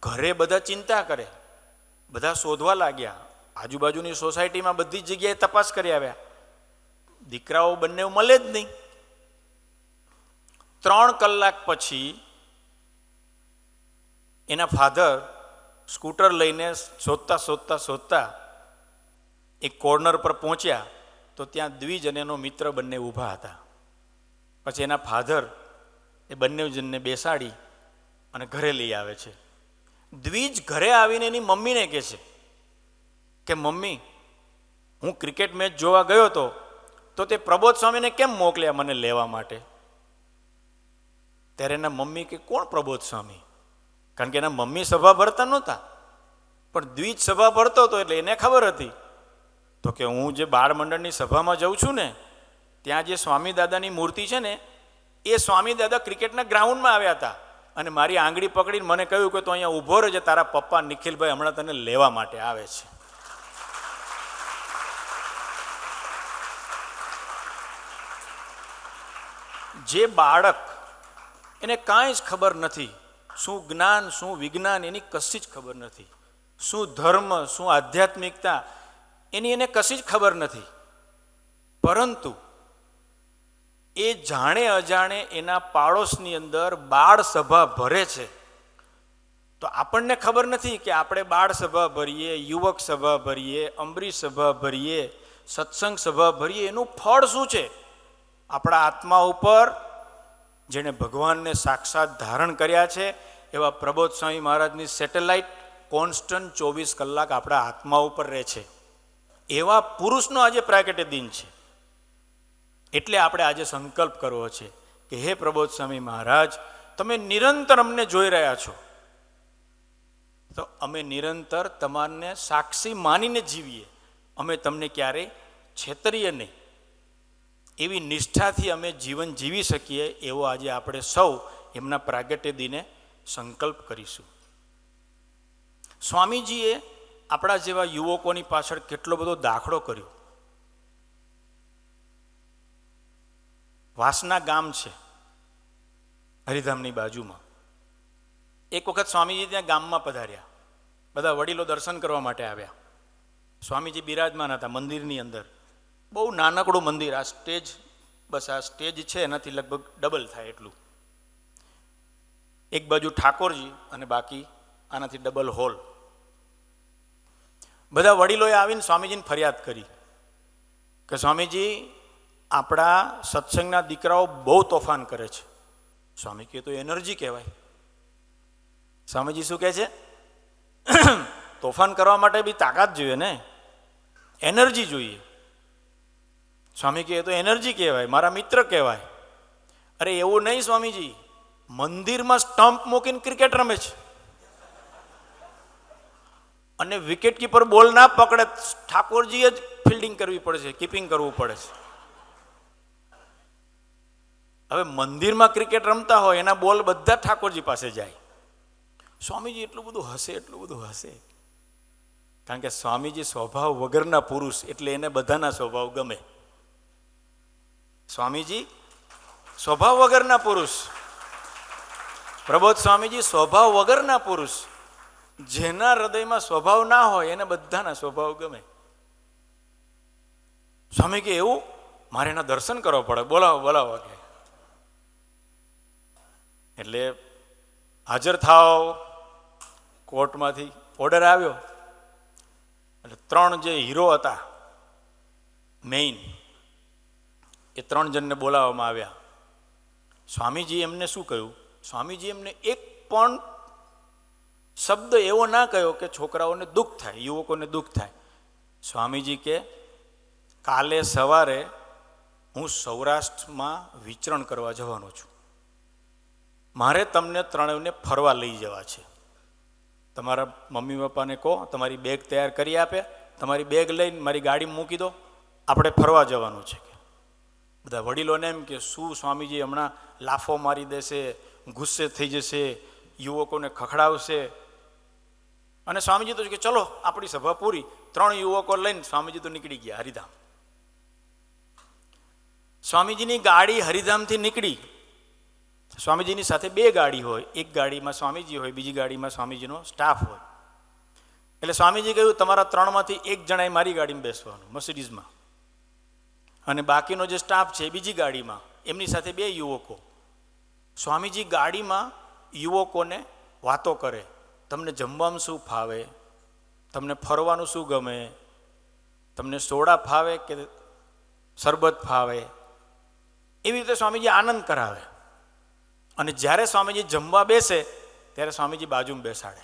ઘરે બધા ચિંતા કરે, બધા શોધવા લાગ્યા. આજુબાજુની સોસાયટીમાં બધી જગ્યાએ તપાસ કરી આવ્યા, દીકરાઓ બંને મળે જ નહીં. 3 કલાક પછી એના ફાધર સ્કૂટર લઈને શોધતા શોધતા શોધતા એક કોર્નર પર પહોંચ્યા. તો ત્યાં દ્વિજ અને એનો મિત્ર બંને ઊભા હતા. પછી એના ફાધર એ બંને જણને બેસાડી અને ઘરે લઈ આવે છે. દ્વિજ ઘરે આવીને એની મમ્મીને કહે છે કે મમ્મી, હું ક્રિકેટ મેચ જોવા ગયો હતો, તો તે પ્રબોધ સ્વામીને કેમ મોકલ્યા મને લેવા માટે? ત્યારે એના મમ્મી કે કોણ પ્રબોધ સ્વામી? કારણ કે એના મમ્મી સભા ભરતા નહોતા, પણ દ્વિજ સભા ભરતો હતો એટલે એને ખબર હતી. તો કે હું જે બાળ મંડળની સભામાં જઉં છું ને, ત્યાં જે સ્વામી દાદાની મૂર્તિ છે ને, એ સ્વામી દાદા ક્રિકેટના ગ્રાઉન્ડમાં આવ્યા હતા અને મારી આંગળી પકડીને મને કહ્યું કે તું અહીંયા ઊભો રહેજે, તારા પપ્પા નિખિલભાઈ હમણાં તને લેવા માટે આવે છે. જે બાળક, એને કાંઈ જ ખબર નથી, શું જ્ઞાન શું વિજ્ઞાન એની કશી જ ખબર નથી, શું ધર્મ શું આધ્યાત્મિકતા એની એને કશી જ ખબર નથી, પરંતુ એ જાણે અજાણે એના પાડોશની અંદર બાળ સભા ભરે છે. તો આપણને ખબર નથી કે આપણે બાળ સભા ભરીએ, યુવક સભા ભરીએ, અમરીશ સભા ભરીએ, સત્સંગ સભા ભરીએ, એનું ફળ શું છે? આપણા આત્મા ઉપર જેણે ભગવાનને સાક્ષાત ધારણ કર્યા છે એવા પ્રબોધ સ્વામી મહારાજની સેટેલાઇટ કોન્સ્ટન્ટ 24 કલાક આપણા આત્મા ઉપર રહે છે. એવા પુરુષનો આજે પ્રાગટ્ય દિન છે. એટલે આપણે આજે સંકલ્પ કરવો છે કે હે પ્રબોધ સ્વામી મહારાજ, તમે નિરંતર અમને જોઈ રહ્યા છો, તો અમે નિરંતર તમારને સાક્ષી માનીને જીવીએ. અમે તમને ક્યારેય છેતરીએ નહીં, એવી નિષ્ઠાથી અમે જીવન જીવી શકીએ, એવો આજે આપણે સૌ એમના પ્રાગટ્ય દિને સંકલ્પ કરીશું. સ્વામીજીએ આપણા જેવા યુવકોની પાછળ કેટલો બધો દાખલો કર્યો. વાસના ગામ છે હરિધામની બાજુમાં. એક વખત સ્વામીજી ત્યાં ગામમાં પધાર્યા. બધા વડીલો દર્શન કરવા માટે આવ્યા. સ્વામીજી બિરાજમાન હતા મંદિરની અંદર. બહુ નાનકડું મંદિર, આ સ્ટેજ, બસ આ સ્ટેજ છે એનાથી લગભગ ડબલ થાય એટલું. એક બાજુ ઠાકોરજી અને બાકી આનાથી ડબલ હોલ. બધા વડીલોએ આવીને સ્વામીજીને ફરિયાદ કરી કે સ્વામીજી, આપણા સત્સંગના દીકરાઓ બહુ તોફાન કરે છે. સ્વામી કહે તો એનર્જી કહેવાય. સ્વામીજી શું કહે છે? તોફાન કરવા માટે બી તાકાત જોઈએ ને, એનર્જી જોઈએ. સ્વામી કહે તો એનર્જી કહેવાય, મારા મિત્ર કહેવાય. અરે એવું નહીં સ્વામીજી, મંદિરમાં સ્ટમ્પ મૂકીને ક્રિકેટ રમે છે અને વિકેટ કીપર બોલ ના પકડે, ઠાકોરજીએ જ ફિલ્ડિંગ કરવી પડે છે, કીપિંગ કરવું પડે છે. હવે મંદિરમાં ક્રિકેટ રમતા હોય, એના બોલ બધા ઠાકોરજી પાસે જાય. સ્વામીજી એટલું બધું હસે, એટલું બધું હસે, કારણ કે સ્વામીજી સ્વભાવ વગરના પુરુષ, એટલે એને બધાના સ્વભાવ ગમે. સ્વામીજી સ્વભાવ વગરના પુરુષ, પ્રબોધ સ્વામીજી સ્વભાવ વગરના પુરુષ. જેના હૃદયમાં સ્વભાવ ના હોય એને બધાના સ્વભાવ ગમે. સ્વામી કે એવું? મારે એના દર્શન કરવા પડે, બોલાવો બોલાવો કે. એટલે હાજર થાવ. કોર્ટમાંથી ઓર્ડર આવ્યો. એટલે 3 જે હીરો હતા મેઇન, એ 3 જણને બોલાવવામાં આવ્યા. સ્વામીજી એમને શું કહ્યું? સ્વામીજી એમને એક પણ શબ્દ એવો ના કહ્યો કે છોકરાઓને દુઃખ થાય, યુવકોને દુઃખ થાય. સ્વામીજી કે કાલે સવારે હું સૌરાષ્ટ્રમાં વિચરણ કરવા જવાનો છું, મારે તમને 3ને ફરવા લઈ જવા છે. તમારા મમ્મી પપ્પાને કહો તમારી બેગ તૈયાર કરી આપે, તમારી બેગ લઈને મારી ગાડીમાં મૂકી દો, આપણે ફરવા જવાનું છે. બધા વડીલોને એમ કે શું સ્વામીજી હમણાં લાફો મારી દેશે, ગુસ્સે થઈ જશે, યુવકોને ખખડાવશે. અને સ્વામીજી તો કે ચલો આપણી સભા પૂરી. 3 યુવકો લઈને સ્વામીજી તો નીકળી ગયા હરિધામ. સ્વામીજીની ગાડી હરિધામથી નીકળી. સ્વામીજીની સાથે 2 ગાડી હોય, એક ગાડીમાં સ્વામીજી હોય, બીજી ગાડીમાં સ્વામીજીનો સ્ટાફ હોય. એટલે સ્વામીજી કહ્યું તમારા 3માંથી 1 જણાએ મારી ગાડીમાં બેસવાનું, મર્સિડીઝમાં, અને બાકીનો જે સ્ટાફ છે બીજી ગાડીમાં, એમની સાથે 2 યુવકો. સ્વામીજી ગાડીમાં યુવકોને વાતો કરે, તમને જમવાનું શું ફાવે, તમને ફરવાનું શું ગમે, તમને સોડા ફાવે કે શરબત ફાવે, એવી રીતે સ્વામીજી આનંદ કરાવે. અને જ્યારે સ્વામીજી જમવા બેસે ત્યારે સ્વામીજી બાજુમાં બેસાડે.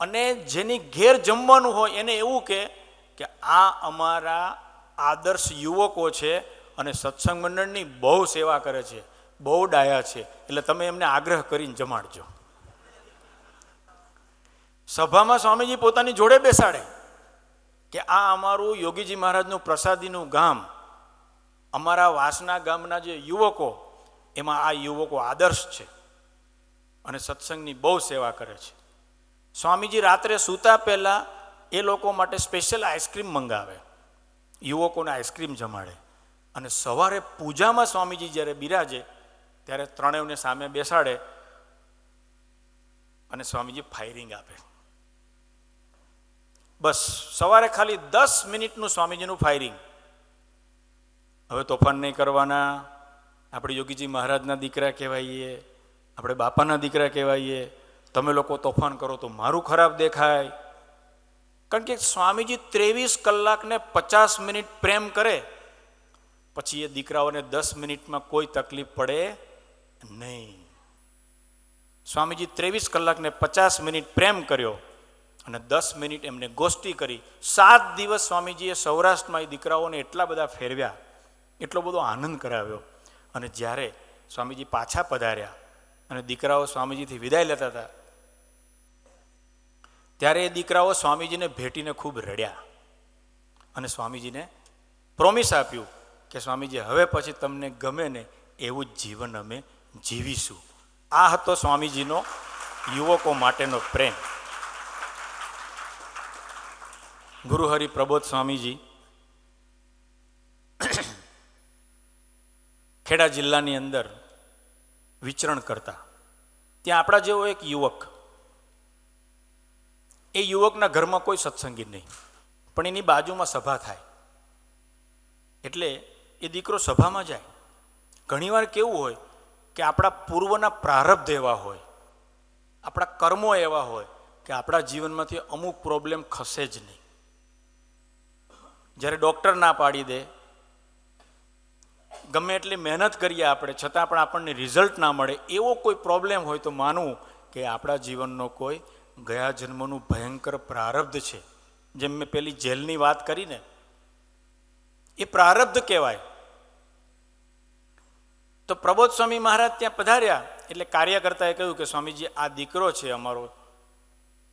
અને જેની ઘેર જમવાનું હોય એને એવું કે આ અમારા આદર્શ યુવકો છે અને સત્સંગ મંડળની બહુ સેવા કરે છે, બહુ ડાયા છે, એટલે તમે એમને આગ્રહ કરીને જમાડજો. સભામાં સ્વામીજી પોતાની જોડે બેસાડે કે આ અમારું યોગીજી મહારાજનું પ્રસાદીનું ગામ, અમારા વાસના ગામના જે યુવકો, એમાં આ યુવકો આદર્શ છે અને સત્સંગની બહુ સેવા કરે છે. સ્વામીજી રાત્રે સૂતા પહેલાં એ લોકો માટે સ્પેશિયલ આઈસ્ક્રીમ મંગાવે, યુવકોને આઈસ્ક્રીમ જમાડે. અને સવારે પૂજામાં સ્વામીજી જ્યારે બિરાજે ત્યારે 3ને સામે બેસાડે અને સ્વામીજી ફાયરિંગ આપે. બસ સવારે ખાલી 10 મિનિટનું સ્વામીજીનું ફાયરિંગ. હવે તોફાન નહીં કરવાના, આપણે યોગીજી મહારાજના દીકરા કહેવાઈએ, આપણે બાપાના દીકરા કહેવાઈએ, તમે લોકો તોફાન કરો તો મારું ખરાબ દેખાય. કારણ કે સ્વામીજી 23 કલાકને 50 મિનિટ પ્રેમ કરે, પછી એ દીકરાઓને 10 મિનિટમાં કોઈ તકલીફ પડે નહીં. સ્વામીજી 23 કલાકને 50 મિનિટ પ્રેમ કર્યો અને 10 મિનિટ એમને ગોષ્ઠી કરી. 7 દિવસ સ્વામીજીએ સૌરાષ્ટ્રમાં એ દીકરાઓને એટલા બધા ફેરવ્યા, એટલો બધો આનંદ કરાવ્યો. અને જ્યારે સ્વામીજી પાછા પધાર્યા અને દીકરાઓ સ્વામીજીથી વિદાય લેતા હતા, ત્યારે એ દીકરાઓ સ્વામીજીને ભેટીને ખૂબ રડ્યા અને સ્વામીજીને પ્રોમિસ આપ્યું કે સ્વામીજી હવે પછી તમને ગમે ને એવું જ જીવન અમે જીવીશું. આ હતો સ્વામીજીનો યુવકો માટેનો પ્રેમ. ગુરુહરિ પ્રબોધ સ્વામીજી ખેડા જિલ્લાની અંદર વિચરણ કરતા. ત્યાં આપણા જેવો એક યુવક, એ યુવકના ઘરમાં કોઈ સત્સંગી નહીં, પણ એની બાજુમાં સભા થાય એટલે એ દીકરો સભામાં જાય. ઘણીવાર કેવું હોય કે આપણા પૂર્વના પ્રારબ્ધ એવા હોય, આપણા કર્મો એવા હોય કે આપણા જીવનમાંથી અમુક પ્રોબ્લેમ ખસે જ નહીં. જ્યારે ડૉક્ટર ના પાડી દે, ગમે એટલી મહેનત કરીએ આપણે છતાં પણ આપણને રિઝલ્ટ ના મળે, એવો કોઈ પ્રોબ્લેમ હોય તો માનવું કે આપણા જીવનનો કોઈ ગયા જન્મનું ભયંકર પ્રારબ્ધ છે. જેમ મેં પેલી જેલની વાત કરીને, એ પ્રારબ્ધ કહેવાય. તો પ્રબોધ સ્વામી મહારાજ ત્યાં પધાર્યા એટલે કાર્યકર્તાએ કહ્યું કે સ્વામીજી આ દીકરો છે અમારો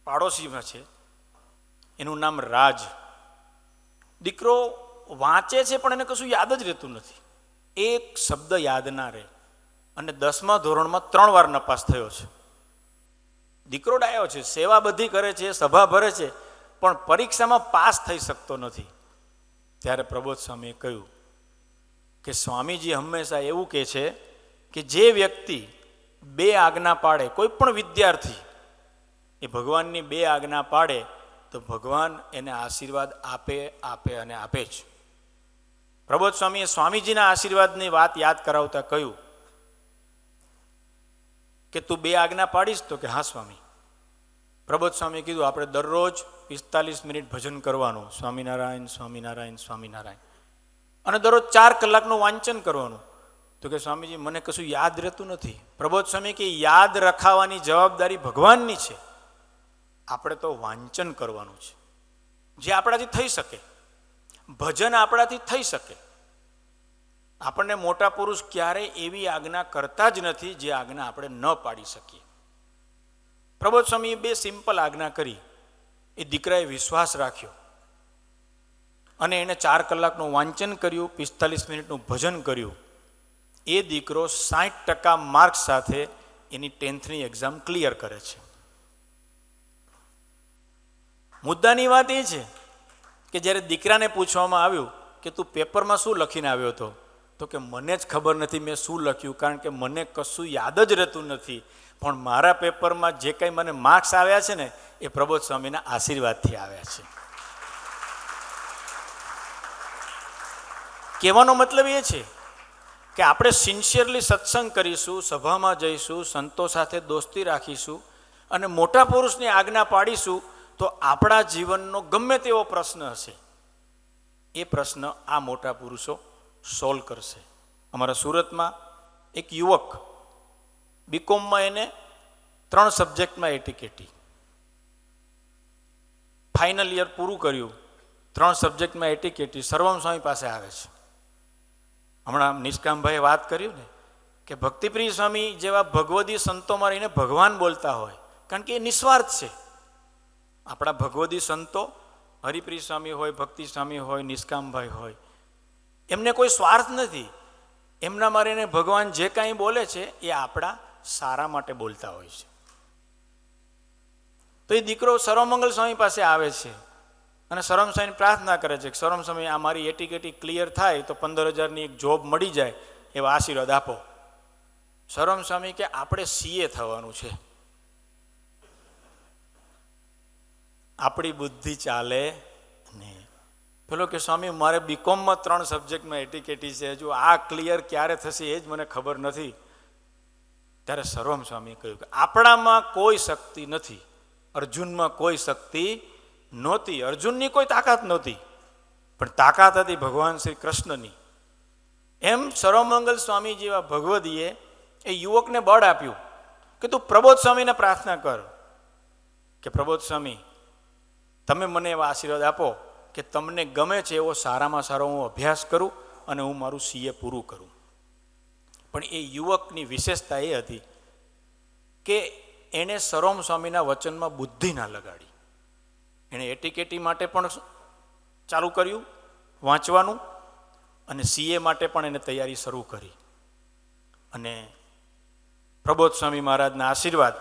પાડોશીમાં છે, એનું નામ રાજ. દીકરો વાંચે છે પણ એને કશું યાદ જ રહેતું નથી, એક શબ્દ યાદ ના રહે, અને 10મા ધોરણમાં 3 વાર નપાસ થયો છે. દીકરો ડાયો છે, સેવા બધી કરે છે, સભા ભરે છે, પણ પરીક્ષામાં પાસ થઈ શકતો નથી. ત્યારે પ્રબોધ સ્વામીએ કહ્યું કે સ્વામીજી હંમેશા એવું કહે છે કે જે વ્યક્તિ 2 આજ્ઞા પાડે, કોઈ પણ વિદ્યાર્થી એ ભગવાનની 2 આજ્ઞા પાડે તો ભગવાન એને આશીર્વાદ આપે આપે અને આપે જ. પ્રબોધ સ્વામીએ સ્વામીજીના આશીર્વાદની વાત યાદ કરાવતા કહ્યું કે તું 2 આજ્ઞા પાડીશ? તો કે હા સ્વામી. પ્રબોધ સ્વામીએ કીધું આપણે દરરોજ 45 મિનિટ ભજન કરવાનું, સ્વામિનારાયણ સ્વામિનારાયણ સ્વામિનારાયણ, અને દરરોજ 4 કલાકનું વાંચન કરવાનું. તો કે સ્વામીજી મને કશું યાદ રહેતું નથી. પ્રબોધ સ્વામી કે યાદ રખાવાની જવાબદારી ભગવાનની છે, આપણે તો વાંચન કરવાનું છે, જે આપણાથી થઈ શકે. ભજન આપણાથી થઈ શકે. આપણને મોટા પુરુષ ક્યારેય એવી આજ્ઞા કરતા જ નથી જે આજ્ઞા આપણે ન પાડી શકીએ. પ્રબોધ સ્વામીએ 2 સિમ્પલ આજ્ઞા કરી. એ દીકરાએ વિશ્વાસ રાખ્યો અને એને 4 કલાકનું વાંચન કર્યું, 45 મિનિટનું ભજન કર્યું. એ દીકરો 60% માર્ક્સ સાથે એની 10thની એક્ઝામ ક્લિયર કરે છે. મુદ્દાની વાત એ છે કે જ્યારે દીકરાને પૂછવામાં આવ્યું કે તું પેપરમાં શું લખીને આવ્યો હતો, તો કે મને જ ખબર નથી મેં શું લખ્યું, કારણ કે મને કશું યાદ જ રહેતું નથી, પણ મારા પેપરમાં જે કંઈ મને માર્ક્સ આવ્યા છે ને એ પ્રબોધ સ્વામીના આશીર્વાદથી આવ્યા છે. કહેવાનો મતલબ એ છે કે આપણે સિન્સિયરલી સત્સંગ કરીશું, સભામાં જઈશું, સંતો સાથે દોસ્તી રાખીશું અને મોટા પુરુષની આજ્ઞા પાડીશું તો આપણા જીવનનો ગમે તેવો પ્રશ્ન હશે એ પ્રશ્ન આ મોટા પુરુષો સોલ્વ કરશે. અમારા સુરતમાં એક યુવક બીકોમમાં એને 3 સબ્જેક્ટમાં 80 ફાઇનલ યર પૂરું કર્યું, 3 સબ્જેક્ટમાં 80 સર્વમ સ્વામી પાસે આવે છે. હમણાં નિષ્કામભાઈએ વાત કર્યું ને કે ભક્તિપ્રિય સ્વામી જેવા ભગવદી સંતોમાં રહીને ભગવાન બોલતા હોય, કારણ કે એ નિસ્વાર્થ છે. આપણા ભગવદી સંતો હરિપ્રિય સ્વામી હોય, ભક્તિ સ્વામી હોય, નિષ્કામભાઈ હોય, એમને કોઈ સ્વાર્થ નથી. એમના મારીને ભગવાન જે કાંઈ બોલે છે એ આપણા સારા માટે બોલતા હોય છે. તો એ દીકરો સર્વમંગલ સ્વામી પાસે આવે છે અને સર્વમ સ્વામીને પ્રાર્થના કરે છે કે સર્વમ સ્વામી આ મારી 80 ક્લિયર થાય તો 15,000ની એક જોબ મળી જાય એવા આશીર્વાદ આપો. સર્વમ સ્વામી કે આપણે CA થવાનું છે. આપણી બુદ્ધિ ચાલે નહીં. પેલો કે સ્વામી મારે બીકોમમાં 3 સબ્જેક્ટમાં એટીકેટી છે, હજુ આ ક્લિયર ક્યારે થશે એ જ મને ખબર નથી. ત્યારે સર્વમ સ્વામીએ કહ્યું કે આપણામાં કોઈ શક્તિ નથી, અર્જુનમાં કોઈ શક્તિ નહોતી, અર્જુનની કોઈ તાકાત નહોતી, પણ તાકાત હતી ભગવાન શ્રી કૃષ્ણની. એમ સર્વમંગલ સ્વામી જેવા ભગવદીએ એ યુવકને બળ આપ્યું કે તું પ્રબોધ સ્વામીને પ્રાર્થના કર કે પ્રબોધ સ્વામી તમે મને એવા આશીર્વાદ આપો કે તમને ગમે છે એવો સારામાં સારો હું અભ્યાસ કરું અને હું મારું CA પૂરું કરું. પણ એ યુવકની વિશેષતા એ હતી કે એણે સર્વમ સ્વામીના વચનમાં બુદ્ધિ ના લગાડી. એણે એટીકેટી માટે પણ ચાલુ કર્યું વાંચવાનું અને CA માટે પણ એને તૈયારી શરૂ કરી. અને પ્રબોધ સ્વામી મહારાજના આશીર્વાદ,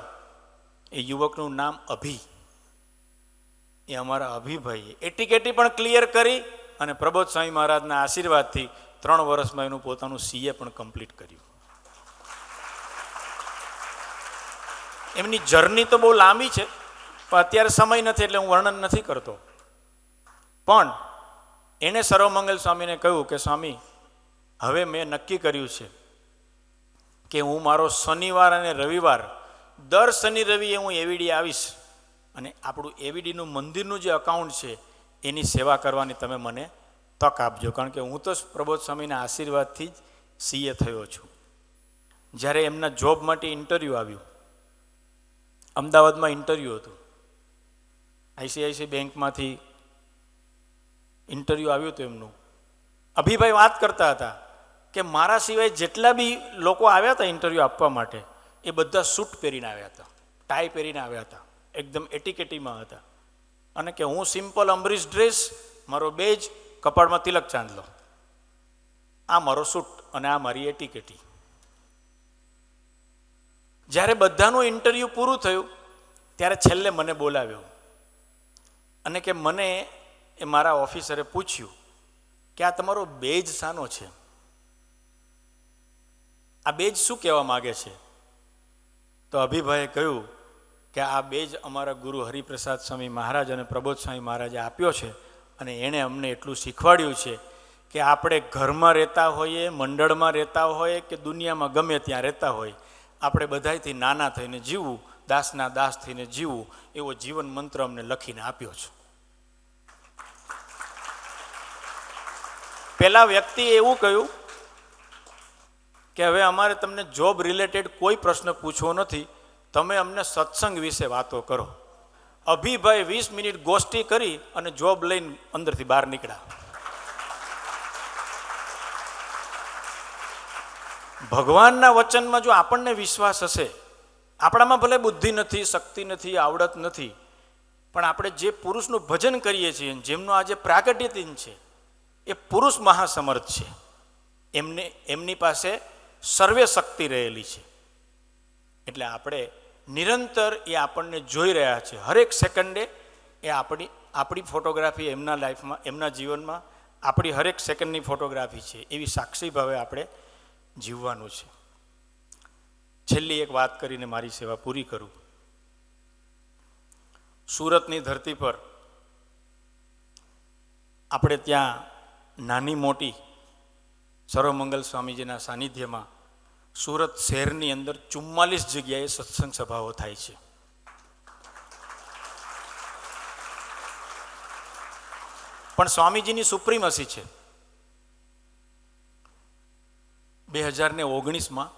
એ યુવકનું નામ અભી, એ અમારા અભિભાઈએ એટીકેટી પણ ક્લિયર કરી અને પ્રબોધ સ્વામી મહારાજના આશીર્વાદથી 3 વર્ષમાં એનું પોતાનું CA પણ કમ્પ્લીટ કર્યું. એમની જર્ની તો બહુ લાંબી છે, પણ અત્યારે સમય નથી એટલે હું વર્ણન નથી કરતો. પણ એણે સર્વમંગલ સ્વામીને કહ્યું કે સ્વામી હવે મેં નક્કી કર્યું છે કે હું મારો શનિવાર અને રવિવાર દર શનિ રવિએ હું એવીડી આવીશ અને આપણું એવીડીનું મંદિરનું જે અકાઉન્ટ છે એની સેવા કરવાની તમે મને તક આપજો. કારણ કે હું તો પ્રબોધ સ્વામીના આશીર્વાદથી જ CA થયો છું. જ્યારે એમના જોબ માટે ઇન્ટરવ્યૂ આવ્યું, અમદાવાદમાં ઇન્ટરવ્યૂ હતું, ICICI બેંકમાંથી ઇન્ટરવ્યૂ આવ્યું હતું એમનું. અભિભાઈ વાત કરતા હતા કે મારા સિવાય જેટલા બી લોકો આવ્યા હતા ઇન્ટરવ્યૂ આપવા માટે એ બધા સૂટ પહેરીને આવ્યા હતા, ટાઈ પહેરીને આવ્યા હતા, એકદમ એટીકેટીમાં હતા. અને કે હું સિમ્પલ અમરીશ ડ્રેસ, મારો બેજ, કપાળમાં તિલક ચાંદલો, આ મારો સૂટ અને આ મારી એટીકેટી. જ્યારે બધાનું ઇન્ટરવ્યૂ પૂરું થયું ત્યારે છેલ્લે મને બોલાવ્યો અને કે મને એ મારા ઓફિસરે પૂછ્યું કે આ તમારો બેજ શાનો છે, આ બેજ શું કહેવા માગે છે? તો અભિભાઈએ કહ્યું કે આ બેજ અમારા ગુરુ હરિપ્રસાદ સ્વામી મહારાજ અને પ્રબોધ સ્વામી મહારાજે આપ્યો છે અને એણે અમને એટલું શીખવાડ્યું છે કે આપણે ઘરમાં રહેતા હોઈએ, મંડળમાં રહેતા હોઈએ કે દુનિયામાં ગમે ત્યાં રહેતા હોય, આપણે બધાયથી નાના થઈને જીવવું, દાસના દાસ થઈને જીવવું, એવો જીવન મંત્ર અમને લખીને આપ્યો છે. પેલા વ્યક્તિએ એવું કહ્યું કે હવે અમારે તમને જોબ રિલેટેડ કોઈ પ્રશ્ન પૂછવો નથી, તમે અમને સત્સંગ વિશે વાતો કરો. અભિભાઈ 20 મિનિટ ગોષ્ઠી કરી અને જોબ લઈને અંદરથી બહાર નીકળ્યા. ભગવાનના વચનમાં જો આપણને વિશ્વાસ હશે, આપણામાં ભલે બુદ્ધિ નથી, શક્તિ નથી, આવડત નથી, પણ આપણે જે પુરુષનું ભજન કરીએ છીએ, જેમનો આજે પ્રાગટ્ય દિન છે, એ પુરુષ મહાસમર્થ છે, એમની પાસે સર્વે શક્તિ રહેલી છે. એટલે આપણે નિરંતર એ આપણને જોઈ રહ્યા છે, હરેક સેકન્ડે એ આપણી ફોટોગ્રાફી એમના લાઈફમાં, એમના જીવનમાં આપણી હરેક સેકન્ડની ફોટોગ્રાફી છે. એવી સાક્ષી ભાવે આપણે જીવવાનું છે. છેલ્લી એક વાત કરીને મારી સેવા પૂરી કરું. સુરતની ધરતી પર આપણે ત્યાં નાની મોટી સર્વમંગલ સ્વામીજીના સાનિધ્યમાં સુરત શહેરની અંદર 44 જગ્યાએ સત્સંગ સભાઓ થાય છે. પણ સ્વામીજીની સુપ્રીમસી છે. 2019માં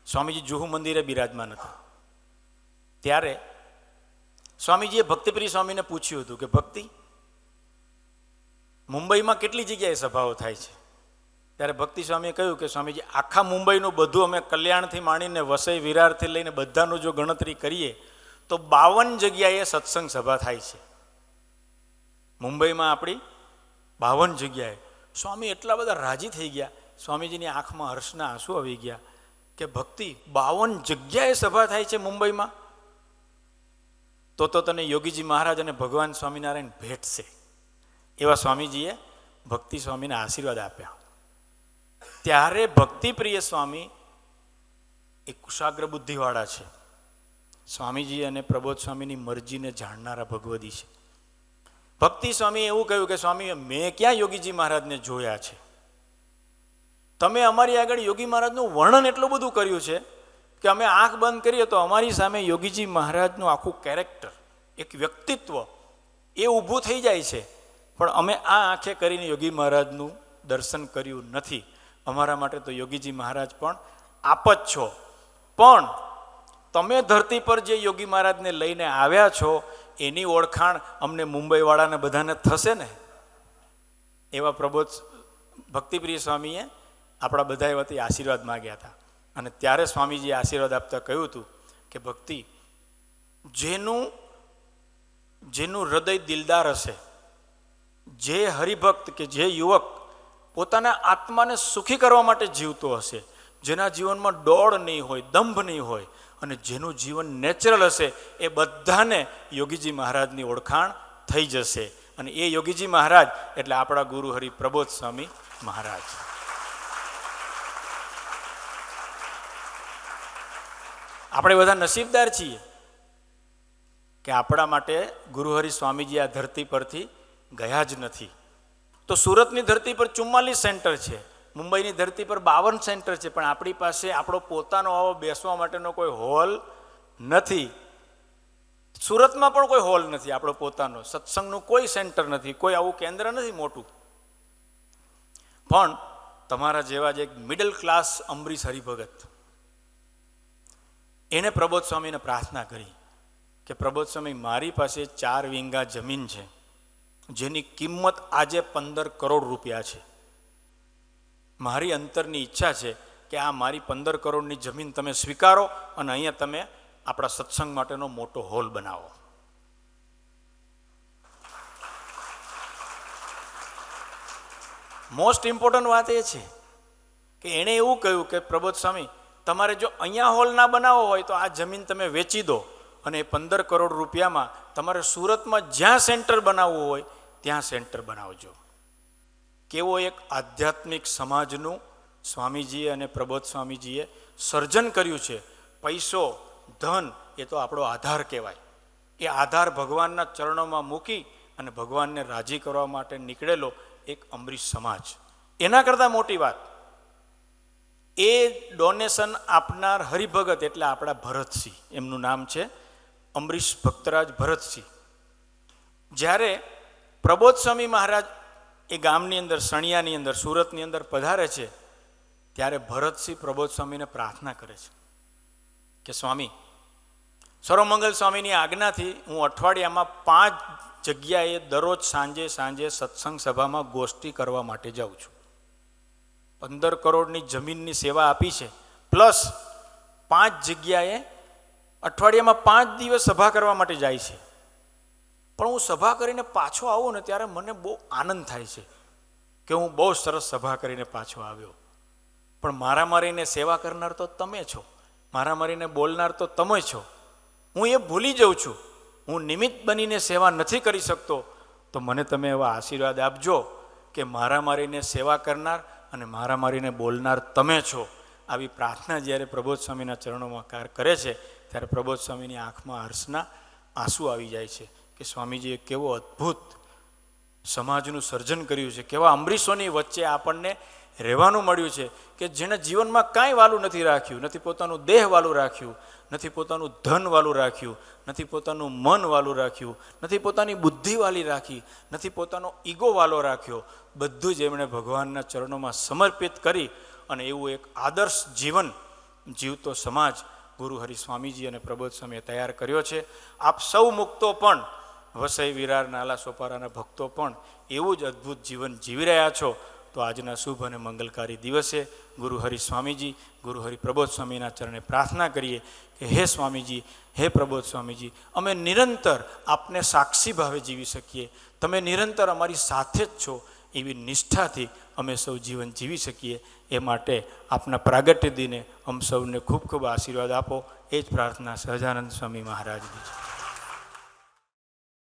સ્વામીજી જુહુ મંદિરે બિરાજમાન હતા. ત્યારે સ્વામીજીએ ભક્તિપ્રિય સ્વામીને પૂછ્યું હતું કે ભક્તિ, મુંબઈમાં કેટલી જગ્યાએ સભાઓ થાય છે? ત્યારે ભક્તિ સ્વામીએ કહ્યું કે સ્વામીજી આખા મુંબઈનું બધું અમે કલ્યાણથી માંડીને વસઈ વિરારથી લઈને બધાનું જો ગણતરી કરીએ તો 52 જગ્યાએ સત્સંગ સભા થાય છે. મુંબઈમાં આપણી 52 જગ્યાએ. સ્વામી એટલા બધા રાજી થઈ ગયા, સ્વામીજીની આંખમાં હર્ષના આંસુ આવી ગયા કે ભક્તિ 52 જગ્યાએ સભા થાય છે મુંબઈમાં, તો તને યોગીજી મહારાજ અને ભગવાન સ્વામિનારાયણ ભેટશે. એવા સ્વામીજીએ ભક્તિ સ્વામીને આશીર્વાદ આપ્યા. ત્યારે ભક્તિપ્રિય સ્વામી એ કુશાગ્ર બુદ્ધિવાળા છે, સ્વામીજી અને પ્રબોધ સ્વામીની મરજીને જાણનારા ભગવદી છે. ભક્તિ સ્વામીએ એવું કહ્યું કે સ્વામી, મેં ક્યાં યોગીજી મહારાજને જોયા છે? તમે અમારી આગળ યોગી મહારાજનું વર્ણન એટલું બધું કર્યું છે કે અમે આંખ બંધ કરીએ તો અમારી સામે યોગીજી મહારાજનું આખું કેરેક્ટર, એક વ્યક્તિત્વ એ ઊભું થઈ જાય છે, પણ અમે આ આંખે કરીને યોગી મહારાજનું દર્શન કર્યું નથી. અમારા માટે તો યોગીજી મહારાજ પણ આપ જ છો, પણ તમે ધરતી પર જે યોગી મહારાજને લઈને આવ્યા છો એની ઓળખાણ અમને મુંબઈવાળાને બધાને થશે ને? એવા પ્રબોધ ભક્તિપ્રિય સ્વામીએ આપણા બધા વતી આશીર્વાદ માગ્યા હતા. અને ત્યારે સ્વામીજીએ આશીર્વાદ આપતા કહ્યું હતું કે ભક્તિ, જેનું હૃદય દિલદાર હશે, જે હરિભક્ત કે જે યુવક પોતાના આત્માને સુખી કરવા માટે જીવતો હશે, જેના જીવનમાં દોડ નહીં હોય, દંભ નહીં હોય, અને જેનું જીવન નેચરલ હશે, એ બધાને યોગીજી મહારાજની ઓળખાણ થઈ જશે. અને એ યોગીજી મહારાજ એટલે આપણા ગુરુ હરિ પ્રબોધ સ્વામી મહારાજ. આપણે બધા નસીબદાર છીએ કે આપણા માટે ગુરુહરિ સ્વામીજી આ ધરતી પરથી ગયા જ નથી. તો સુરતની ધરતી પર 44 સેન્ટર છે, મુંબઈની ધરતી પર 52 સેન્ટર છે, પણ આપણી પાસે આપણો પોતાનો આવો બેસવા માટેનો કોઈ હોલ નથી. સુરતમાં પણ કોઈ હોલ નથી આપણો પોતાનો, સત્સંગનું કોઈ સેન્ટર નથી, કોઈ આવું કેન્દ્ર નથી મોટું. પણ તમારા જેવા જ એક મિડલ ક્લાસ અંબરીશ હરિભગત, એને પ્રબોધ સ્વામીને પ્રાર્થના કરી કે પ્રબોધ સ્વામી, મારી પાસે 4 વીંગા જમીન છે જેની કિંમત આજે 15 કરોડ રૂપિયા છે. મારી અંતરની ઈચ્છા છે કે આ મારી 15 કરોડની જમીન તમે સ્વીકારો અને અહીંયા તમે આપણા સત્સંગ માટેનો મોટો હોલ બનાવો. મોસ્ટ ઇમ્પોર્ટન્ટ વાત એ છે કે એણે એવું કહ્યું કે પ્રબોધ સ્વામી, તમારે જો અહીંયા હોલ ના બનાવવો હોય તો આ જમીન તમે વેચી દો અને 15 કરોડ રૂપિયામાં તમારે સુરતમાં જ્યાં સેન્ટર બનાવવું હોય ત્યાં સેન્ટર બનાવજો. કેવો એક આધ્યાત્મિક સમાજનું સ્વામીજીએ અને પ્રબોધ સ્વામીજીએ સર્જન કર્યું છે. પૈસો, ધન એ તો આપણો આધાર કહેવાય. એ આધાર ભગવાનના ચરણોમાં મૂકી અને ભગવાનને રાજી કરવા માટે નીકળેલો એક અંબરીશ સમાજ. એના કરતાં મોટી વાત, એ ડોનેશન આપનાર હરિભગત એટલે આપણા ભરતસિંહ, એમનું નામ છે અંબરીશ ભક્તરાજ ભરતસિંહ. જ્યારે પ્રબોધ સ્વામી મહારાજ એ ગામની અંદર, સણિયાની અંદર, સુરતની અંદર પધારે છે, ત્યારે ભરતસિંહ પ્રબોધ સ્વામીને પ્રાર્થના કરે છે કે સ્વામી, સર્વમંગલ સ્વામીની આજ્ઞાથી હું અઠવાડિયામાં 5 જગ્યાએ દરરોજ સાંજે સત્સંગ સભામાં ગોષ્ઠી કરવા માટે જાઉં છું. 15 કરોડની જમીનની સેવા આપી છે, પ્લસ 5 જગ્યાએ અઠવાડિયામાં 5 દિવસ સભા કરવા માટે જાય છે. પણ હું સભા કરીને પાછો આવું ને ત્યારે મને બહુ આનંદ થાય છે કે હું બહુ સરસ સભા કરીને પાછો આવ્યો. પણ મારા મારીને સેવા કરનાર તો તમે છો, મારા મારીને બોલનાર તો તમે છો. હું એ ભૂલી જાઉં છું, હું નિમિત્ત બનીને સેવા નથી કરી શકતો. તો મને તમે એવા આશીર્વાદ આપજો કે મારા મારીને સેવા કરનાર અને મારા મારીને બોલનાર તમે છો. આવી પ્રાર્થના જ્યારે પ્રબોધ સ્વામીના ચરણોમાં કરે છે ત્યારે પ્રબોધ સ્વામીની આંખમાં હર્ષના આંસુ આવી જાય છે કે સ્વામીજીએ કેવો અદ્ભુત સમાજનું સર્જન કર્યું છે, કેવા અંબરીશોની વચ્ચે આપણને રહેવાનું મળ્યું છે કે જેણે જીવનમાં કાંઈ વાલું નથી રાખ્યું, નથી પોતાનું દેહ વાલું રાખ્યું, નથી પોતાનું ધન વાલું રાખ્યું, નથી પોતાનું મન વાલું રાખ્યું, નથી પોતાની બુદ્ધિ વાલી રાખી, નથી પોતાનો ઈગો વાલો રાખ્યો. બધું જ એમણે ભગવાનના ચરણોમાં સમર્પિત કરી અને એવું એક આદર્શ જીવન જીવતો સમાજ ગુરુ હરિ સ્વામીજી અને પ્રબોધ સ્વામીએ તૈયાર કર્યો છે. આપ સૌ મુક્તો પણ, વસઈ વિરાર નાલા સોપારાના ભક્તો પણ એવું જ અદ્ભુત જીવન જીવી રહ્યા છો. તો આજના શુભ અને મંગલકારી દિવસે ગુરુ હરિ સ્વામીજી, ગુરુ હરિ પ્રબોધ સ્વામીના ચરણે પ્રાર્થના કરીએ કે હે સ્વામીજી, હે પ્રબોધ સ્વામીજી, અમે નિરંતર આપને સાક્ષી ભાવે જીવી શકીએ, તમે નિરંતર અમારી સાથે જ છો એવી નિષ્ઠાથી અમે સૌ જીવન જીવી શકીએ. એ માટે આપના પ્રાગટ્ય દિને અમ સૌને ખૂબ ખૂબ આશીર્વાદ આપો. એ જ પ્રાર્થના સહજાનંદ સ્વામી મહારાજની છે.